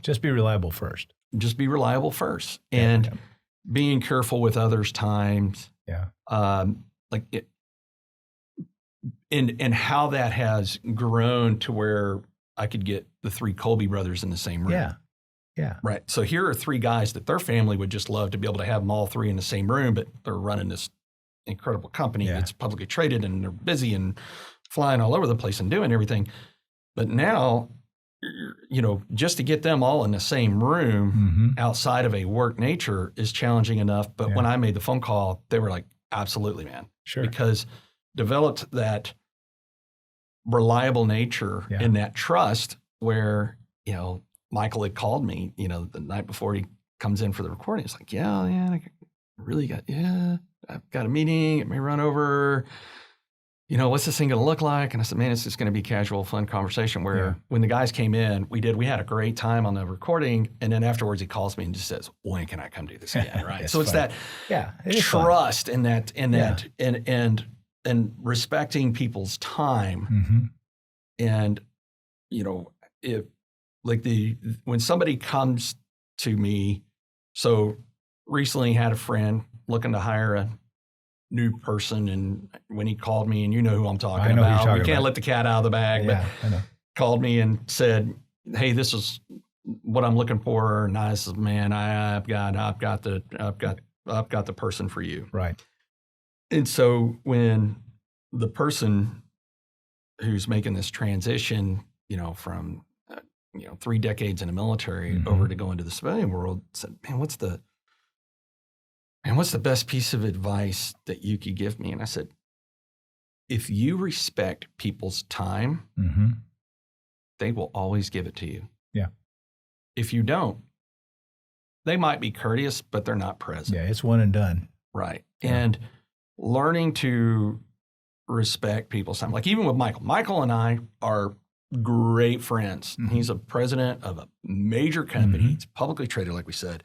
Just be reliable first. Just be reliable first. And being careful with others' times. Like it, and how that has grown to where I could get the three Colby brothers in the same room. Right. So here are three guys that their family would just love to be able to have them all three in the same room, but they're running this incredible company that's publicly traded and they're busy and flying all over the place and doing everything. But now, just to get them all in the same room outside of a work nature is challenging enough. But when I made the phone call, they were like, absolutely, man. Sure. Because developed that reliable nature and that trust where, Michael had called me, the night before he comes in for the recording. It's like, I really I've got a meeting. It may run over. What's this thing going to look like? And I said, man, it's just going to be casual, fun conversation where when the guys came in, we had a great time on the recording. And then afterwards he calls me and just says, when can I come do this again? Right. So it's fun. That trust and that, and respecting people's time. And, if like when somebody comes to me, so recently had a friend looking to hire a new person, and when he called me, and you know who I'm talking about, we can't let the cat out of the bag, but I know. Called me and said, hey, this is what I'm looking for. And I said, man, I've got the person for you. Right. And so when the person who's making this transition, from 3 decades in the military over to go into the civilian world, said, man, what's the best piece of advice that you could give me? And I said, if you respect people's time, they will always give it to you. Yeah. If you don't, they might be courteous, but they're not present. Yeah, it's one and done. Right. Yeah. And learning to respect people's time. Like even with Michael and I are great friends. He's a president of a major company. It's publicly traded, like we said.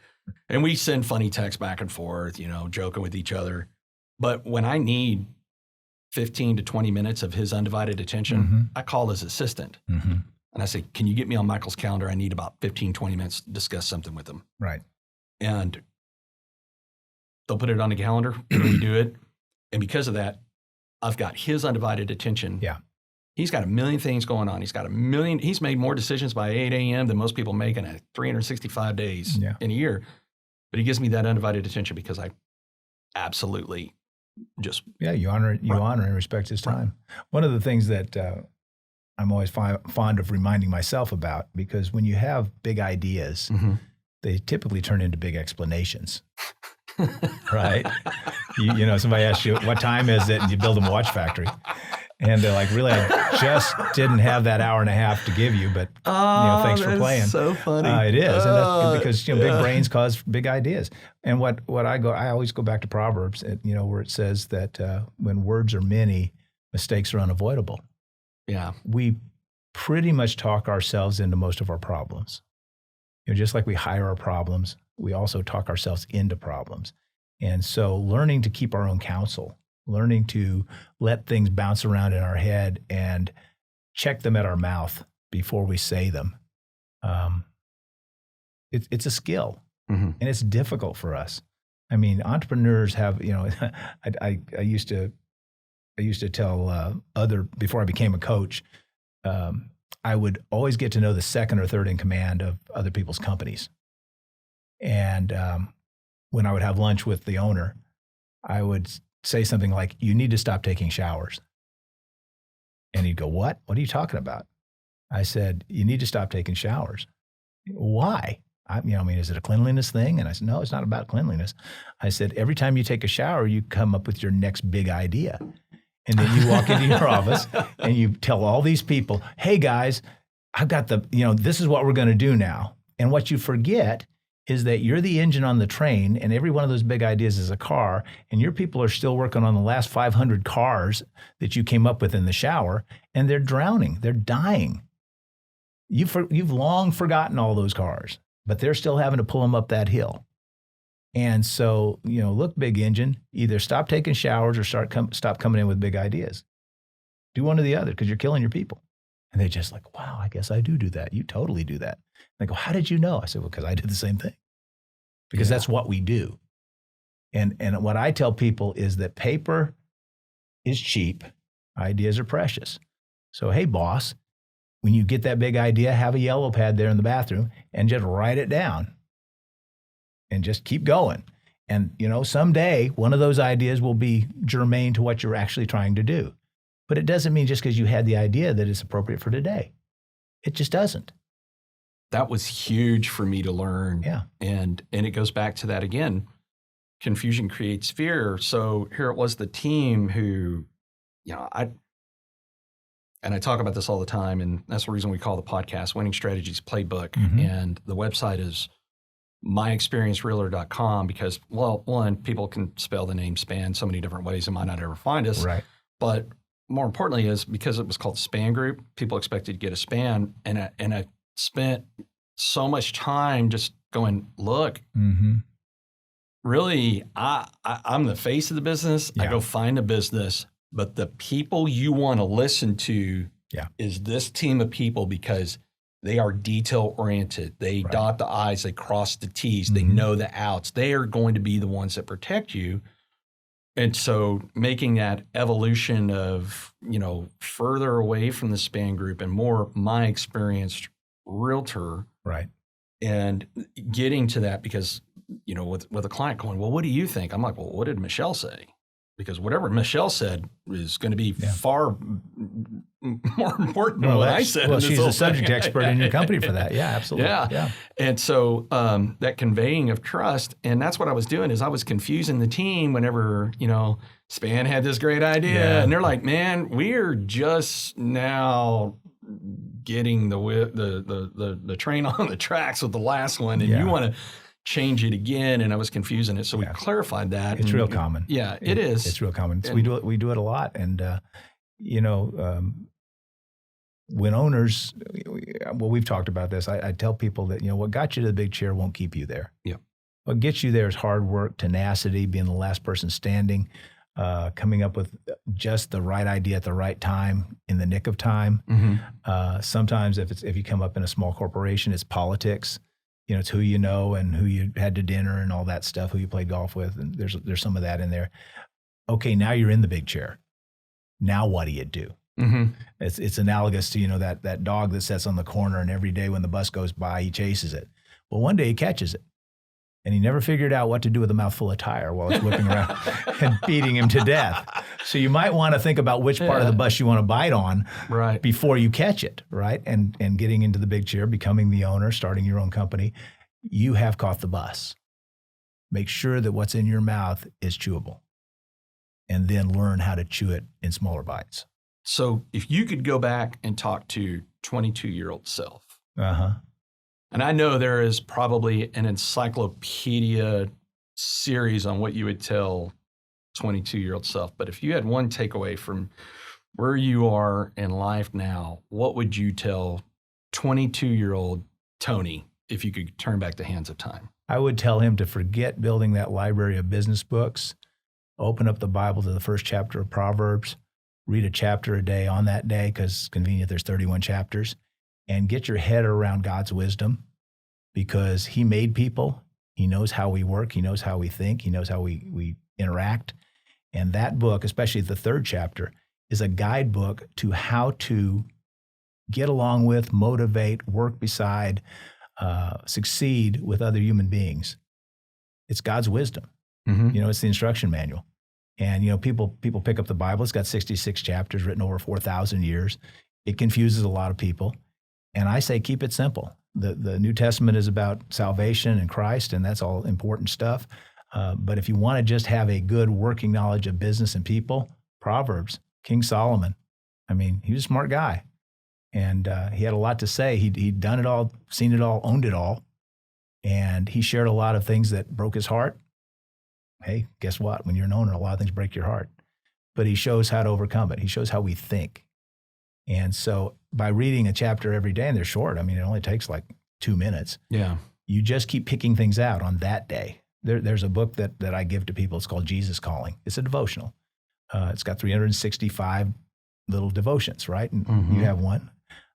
And we send funny texts back and forth, joking with each other. But when I need 15 to 20 minutes of his undivided attention, I call his assistant. And I say, can you get me on Michael's calendar? I need about 15, 20 minutes to discuss something with him. Right. And they'll put it on the calendar and we do it. And because of that, I've got his undivided attention. Yeah. He's got a million things going on. He's made more decisions by 8 a.m. than most people make in 365 days in a year. But he gives me that undivided attention because I absolutely just. Yeah, you honor and respect his time. One of the things that I'm always fond of reminding myself about, because when you have big ideas, they typically turn into big explanations. right? Somebody asks you, what time is it? And you build them a watch factory. And they're like, really, I just didn't have that hour and a half to give you, but thanks for playing. So funny. It is, and that's because big brains cause big ideas. And I always go back to Proverbs, where it says that when words are many, mistakes are unavoidable. Yeah, we pretty much talk ourselves into most of our problems. Just like we hire our problems, we also talk ourselves into problems. And so, learning to keep our own counsel. Learning to let things bounce around in our head and check them at our mouth before we say them. It's a skill, and it's difficult for us. I mean, entrepreneurs have, I used to tell before I became a coach, I would always get to know the second or third in command of other people's companies. And when I would have lunch with the owner, I would say something like, you need to stop taking showers. And he'd go, what? What are you talking about? I said, you need to stop taking showers. Why? Is it a cleanliness thing? And I said, no, it's not about cleanliness. I said, every time you take a shower, you come up with your next big idea. And then you walk into your office and you tell all these people, hey guys, I've got this is what we're going to do now. And what you forget is that you're the engine on the train, and every one of those big ideas is a car, and your people are still working on the last 500 cars that you came up with in the shower, and they're drowning, they're dying. You've long forgotten all those cars, but they're still having to pull them up that hill. And so, look, big engine, either stop taking showers or stop coming in with big ideas. Do one or the other, because you're killing your people. And they're just like, wow, I guess I do that. You totally do that. They go, how did you know? I said, well, because I did the same thing. Because that's what we do. And what I tell people is that paper is cheap. Ideas are precious. So, hey, boss, when you get that big idea, have a yellow pad there in the bathroom and just write it down. And just keep going. And, someday one of those ideas will be germane to what you're actually trying to do. But it doesn't mean just because you had the idea that it's appropriate for today. It just doesn't. That was huge for me to learn. Yeah. And it goes back to that again. Confusion creates fear. So here it was the team who, I talk about this all the time, and that's the reason we call the podcast Winning Strategies Playbook. Mm-hmm. And the website is myexperiencerealtor.com because, well, one, people can spell the name Spann so many different ways and might not ever find us. Right. But more importantly is because it was called Spann Group, people expected to get a Spann. And I spent so much time just going, look, really, I'm the face of the business. Yeah. I go find a business, but the people you want to listen to is this team of people because they are detail oriented. They dot the I's, they cross the T's, they know the outs. They are going to be the ones that protect you. And so making that evolution of, further away from the Spann Group and more my experienced realtor. Right. And getting to that because, with a client going, well, what do you think? I'm like, well, what did Michelle say? Because whatever Michelle said is going to be far more important than what I said. Well, she's a subject expert in your company for that. Yeah, absolutely. Yeah. And so that conveying of trust, and that's what I was doing is I was confusing the team whenever, Spann had this great idea. And they're like, man, we're just now getting the train on the tracks with the last one. And you want to change it again, and I was confusing it. So we clarified that. It's real common. Yeah, it is. It's real common. We do it a lot. And, when owners, we've talked about this. I tell people that, what got you to the big chair won't keep you there. Yeah. What gets you there is hard work, tenacity, being the last person standing, coming up with just the right idea at the right time in the nick of time. Sometimes if you come up in a small corporation, it's politics. It's who you know and who you had to dinner and all that stuff, who you played golf with, and there's some of that in there. Okay, now you're in the big chair. Now what do you do? It's analogous to that dog that sits on the corner and every day when the bus goes by he chases it. Well, one day he catches it, and he never figured out what to do with a mouthful of tire while it's whipping around and beating him to death. So you might want to think about which part of the bus you want to bite on before you catch it, right? And getting into the big chair, becoming the owner, starting your own company, you have caught the bus. Make sure that what's in your mouth is chewable, and then learn how to chew it in smaller bites. So if you could go back and talk to 22-year-old self, Uh-huh. and I know there is probably an encyclopedia series on what you would tell 22-year-old self, but if you had one takeaway from where you are in life now, what would you tell 22-year-old Tony if you could turn back the hands of time? I would tell him to forget building that library of business books, open up the Bible to the first chapter of Proverbs, read a chapter a day on that day, because convenient, there's 31 chapters, and get your head around God's wisdom, because he made people. He knows how we work. He knows how we think. He knows how we interact. And that book, especially the third chapter, is a guidebook to how to get along with, motivate, work beside, succeed with other human beings. It's God's wisdom. Mm-hmm. It's the instruction manual. And, people pick up the Bible. It's got 66 chapters written over 4,000 years. It confuses a lot of people. And I say, keep it simple. The New Testament is about salvation and Christ, and that's all important stuff. But if you want to just have a good working knowledge of business and people, Proverbs, King Solomon, he was a smart guy. And he had a lot to say. He'd done it all, seen it all, owned it all. And he shared a lot of things that broke his heart. Hey, guess what? When you're an owner, a lot of things break your heart. But he shows how to overcome it. He shows how we think. And so by reading a chapter every day, and they're short, it only takes like 2 minutes. Yeah. You just keep picking things out on that day. There's a book that I give to people. It's called Jesus Calling. It's a devotional. It's got 365 little devotions, right? And you have one.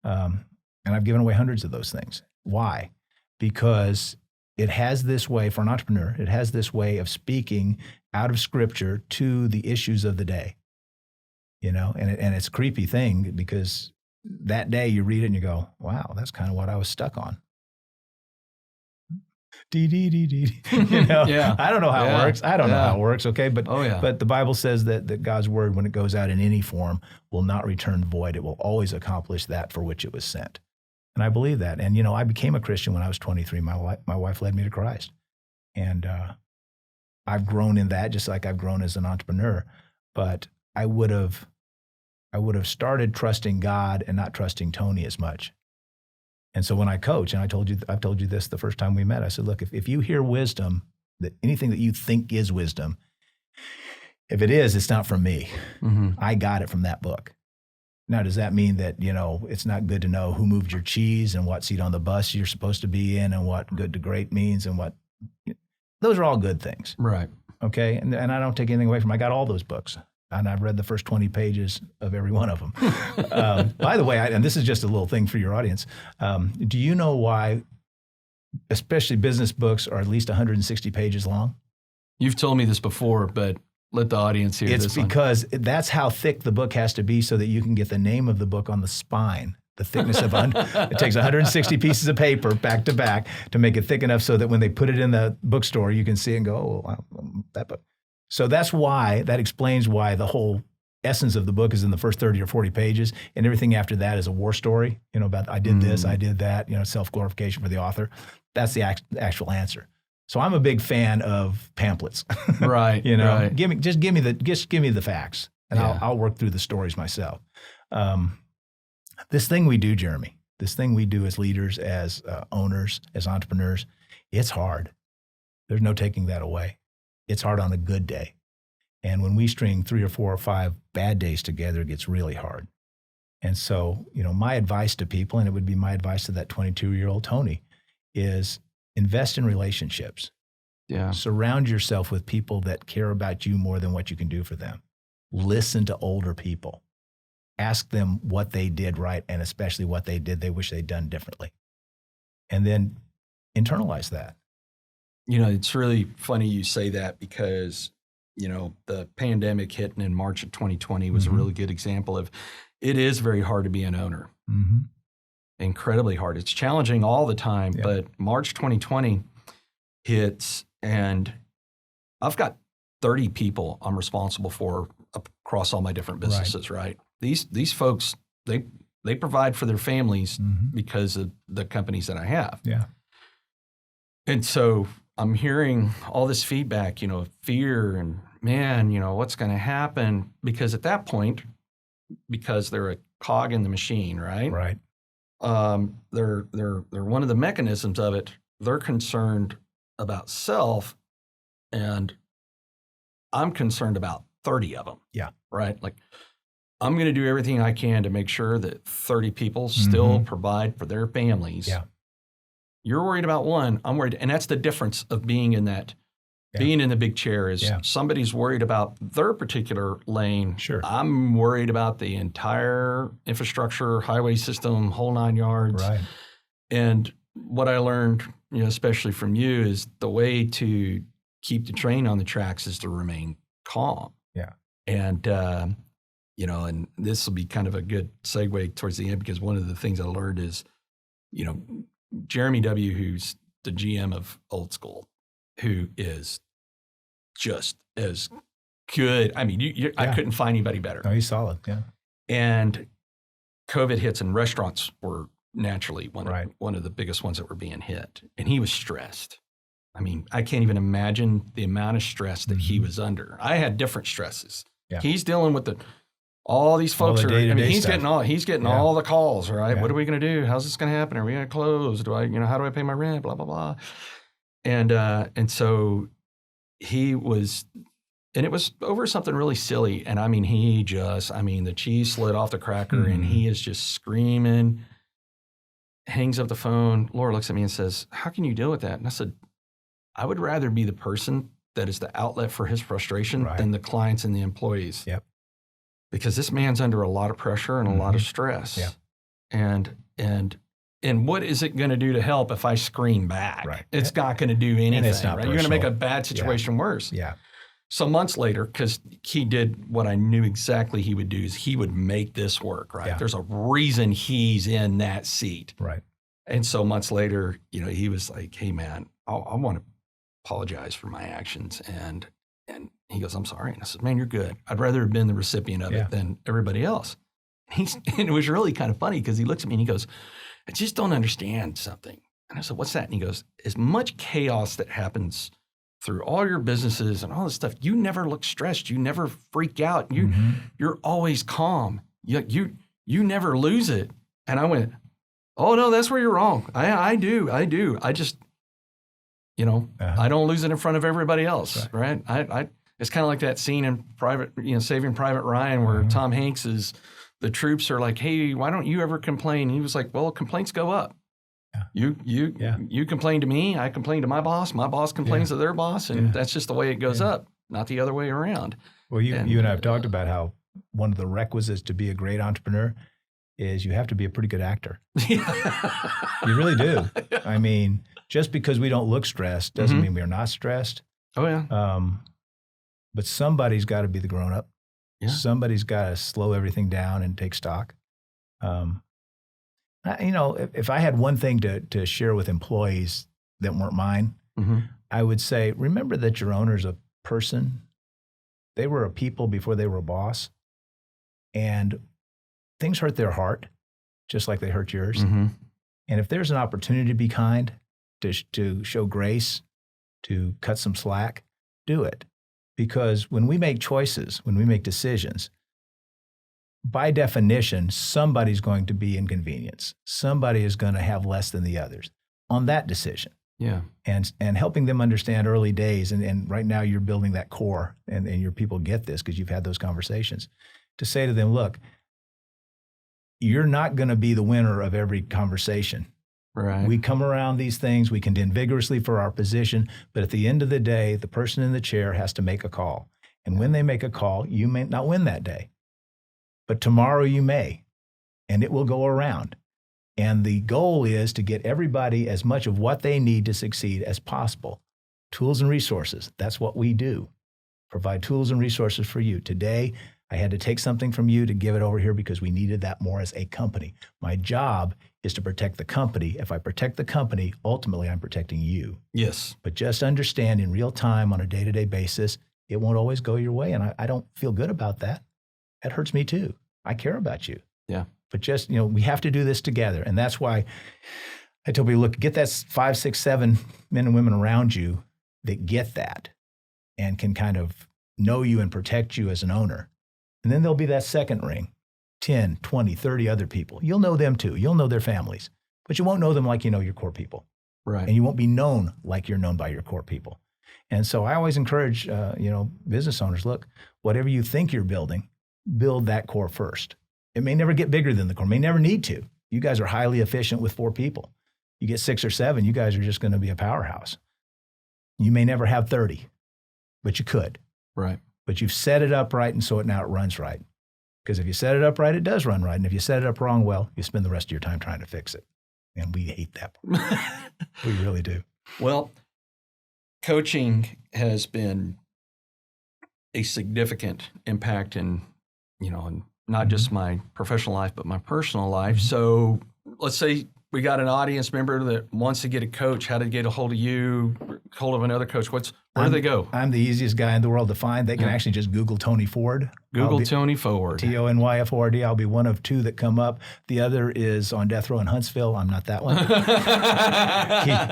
And I've given away hundreds of those things. Why? Because it has this way, for an entrepreneur, it has this way of speaking out of Scripture to the issues of the day. And it's a creepy thing, because that day you read it and you go, wow, that's kind of what I was stuck on. Yeah. I don't know how it works. I don't know how it works. Okay. But, but the Bible says that God's word, when it goes out in any form, will not return void. It will always accomplish that for which it was sent. And I believe that. And, I became a Christian when I was 23. My wife led me to Christ. And I've grown in that, just like I've grown as an entrepreneur. But I would have started trusting God and not trusting Tony as much. And so when I coach, and I've told you this the first time we met, I said, look, if you hear wisdom, that anything that you think is wisdom, if it is, it's not from me. I got it from that book. Now, does that mean that, it's not good to know who moved your cheese and what seat on the bus you're supposed to be in and what good to great means and what, those are all good things. Right. Okay. And I don't take anything away from them. I got all those books. And I've read the first 20 pages of every one of them. By the way, and this is just a little thing for your audience. Do you know why, especially business books, are at least 160 pages long? You've told me this before, but let the audience hear this. It's because that's how thick the book has to be, so that you can get the name of the book on the spine. The thickness of it takes 160 pieces of paper back to back to make it thick enough so that when they put it in the bookstore, you can see and go, oh, wow, that book. So that explains why the whole essence of the book is in the first 30 or 40 pages, and everything after that is a war story, about I did this, I did that, self-glorification for the author. That's the actual answer. So I'm a big fan of pamphlets. Right. Right. Give me the facts, and I'll work through the stories myself. This thing we do, Jeremy, this thing we do as leaders, as owners, as entrepreneurs, it's hard. There's no taking that away. It's hard on a good day. And when we string 3 or 4 or 5 bad days together, it gets really hard. And so, my advice to people, and it would be my advice to that 22-year-old Tony, is invest in relationships. Yeah. Surround yourself with people that care about you more than what you can do for them. Listen to older people. Ask them what they did right, and especially what they wish they'd done differently. And then internalize that. It's really funny you say that, because, the pandemic hitting in March of 2020 was a really good example of, it is very hard to be an owner. Incredibly hard. It's challenging all the time, but March 2020 hits, and I've got 30 people I'm responsible for across all my different businesses, right? These folks, they provide for their families because of the companies that I have. Yeah. And so I'm hearing all this feedback, fear and man, what's going to happen? Because at that point, because they're a cog in the machine, right? Right. They're one of the mechanisms of it. They're concerned about self, and I'm concerned about 30 of them. Yeah. Right. Like, I'm going to do everything I can to make sure that 30 people still provide for their families. Yeah. You're worried about one, I'm worried. And that's the difference of being in that, being in the big chair is somebody's worried about their particular lane. Sure. I'm worried about the entire infrastructure, highway system, whole 9 yards. Right. And what I learned, especially from you, is the way to keep the train on the tracks is to remain calm. Yeah. And, and this will be kind of a good segue towards the end, because one of the things I learned is, Jeremy W., who's the GM of Old School, who is just as good. I mean, I couldn't find anybody better. No, he's solid. Yeah. And COVID hits, and restaurants were naturally one of the biggest ones that were being hit. And he was stressed. I mean, I can't even imagine the amount of stress that he was under. I had different stresses. Yeah. He's dealing with all these folks he's getting all the calls, right? Yeah. What are we going to do? How's this going to happen? Are we going to close? How do I pay my rent? Blah, blah, blah. And so he was, and it was over something really silly. And I mean, the cheese slid off the cracker and he is just screaming, hangs up the phone. Laura looks at me and says, "How can you deal with that?" And I said, "I would rather be the person that is the outlet for his frustration than the clients and the employees." Yep. Because this man's under a lot of pressure and a lot of stress. Yeah. And what is it going to do to help if I scream back? Right. It's not going to do anything. And it's not right? You're going to make a bad situation worse. Yeah. So months later, because he did what I knew exactly he would do, is he would make this work, right? Yeah. There's a reason he's in that seat. Right. And so months later, he was like, "Hey man, I want to apologize for my actions." And he goes, "I'm sorry." And I said, "Man, you're good. I'd rather have been the recipient of it than everybody else." And it was really kind of funny, because he looks at me and he goes, "I just don't understand something." And I said, "What's that?" And he goes, "As much chaos that happens through all your businesses and all this stuff, you never look stressed. You never freak out. You're always calm. You never lose it." And I went, "Oh no, that's where you're wrong. I do. I just, I don't lose it in front of everybody else, right? It's kind of like that scene in Saving Private Ryan, where Tom Hanks the troops are like, "Hey, why don't you ever complain?" And he was like, "Well, complaints go up. Yeah. You complain to me, I complain to my boss complains to their boss, and that's just the way it goes up, not the other way around." Well, you and I have talked about how one of the requisites to be a great entrepreneur is you have to be a pretty good actor. You really do. I mean, just because we don't look stressed doesn't mean we're not stressed. Oh yeah. But somebody's got to be the grown up. Yeah. Somebody's got to slow everything down and take stock. If I had one thing to share with employees that weren't mine, I would say, remember that your owner's a person. They were a people before they were a boss. And things hurt their heart, just like they hurt yours. And if there's an opportunity to be kind, to show grace, to cut some slack, do it. Because when we make choices, when we make decisions, by definition, somebody's going to be inconvenienced. Somebody is going to have less than the others on that decision. Yeah. And helping them understand early days, and right now you're building that core, and your people get this because you've had those conversations, to say to them, look, you're not going to be the winner of every conversation. Right. We come around these things, we contend vigorously for our position, but at the end of the day, the person in the chair has to make a call. And when they make a call, you may not win that day, but tomorrow you may, and it will go around. And the goal is to get everybody as much of what they need to succeed as possible. Tools and resources, that's what we do. Provide tools and resources for you. Today, I had to take something from you to give it over here because we needed that more as a company. My job is to protect the company. If I protect the company, ultimately I'm protecting you. Yes. But just understand in real time on a day-to-day basis, it won't always go your way. And I don't feel good about that. That hurts me too. I care about you. Yeah. But just, we have to do this together. And that's why I tell people, look, get that 5, 6, 7 men and women around you that get that and can kind of know you and protect you as an owner. And then there'll be that second ring, 10, 20, 30 other people. You'll know them too. You'll know their families, but you won't know them like you know your core people. Right. And you won't be known like you're known by your core people. And so I always encourage, business owners, look, whatever you think you're building, build that core first. It may never get bigger than the core, may never need to. You guys are highly efficient with 4 people. You get 6 or 7, you guys are just going to be a powerhouse. You may never have 30, but you could. Right. But you've set it up right, and so now it runs right. Because if you set it up right, it does run right. And if you set it up wrong, well, you spend the rest of your time trying to fix it. And we hate that part. We really do. Well, coaching has been a significant impact in, in not just my professional life, but my personal life. So let's say we got an audience member that wants to get a coach. How to get a hold of you, hold of another coach? Where do they go? I'm the easiest guy in the world to find. They can actually just Google Tony Ford. Google Tony Ford. TonyFord. I'll be one of 2 that come up. The other is on death row in Huntsville. I'm not that one.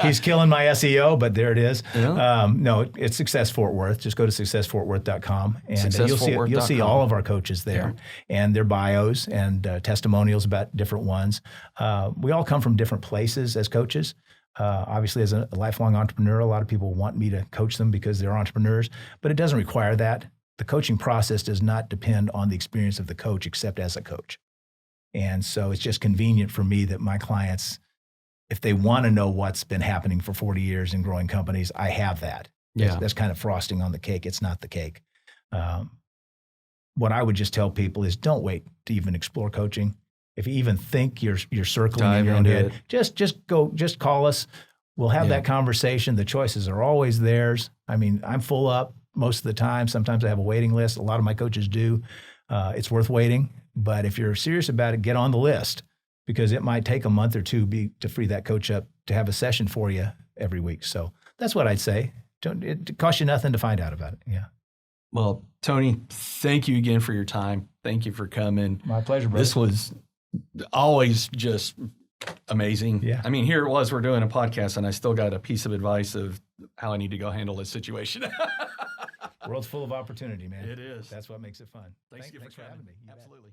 He's killing my SEO, but there it is. Yeah. No, it's Success Fort Worth. Just go to successfortworth.com, and you'll see all of our coaches there, and their bios and testimonials about different ones. We all come from different places as coaches. Obviously, as a lifelong entrepreneur, a lot of people want me to coach them because they're entrepreneurs, but it doesn't require that. The coaching process does not depend on the experience of the coach, except as a coach. And so it's just convenient for me that my clients, if they want to know what's been happening for 40 years in growing companies, I have that. Yeah. That's kind of frosting on the cake. It's not the cake. What I would just tell people is don't wait to even explore coaching. If you even think you're circling in your own head, just call us. We'll have that conversation. The choices are always theirs. I mean, I'm full up most of the time. Sometimes I have a waiting list. A lot of my coaches do. It's worth waiting. But if you're serious about it, get on the list, because it might take a month or 2 to free that coach up to have a session for you every week. So that's what I'd say. It costs you nothing to find out about it. Yeah. Well, Tony, thank you again for your time. Thank you for coming. My pleasure, brother. This was always just amazing. Yeah. I mean, here it was, we're doing a podcast and I still got a piece of advice of how I need to go handle this situation. World's full of opportunity, man. It is. That's what makes it fun. Thanks for having me. You bet. Absolutely.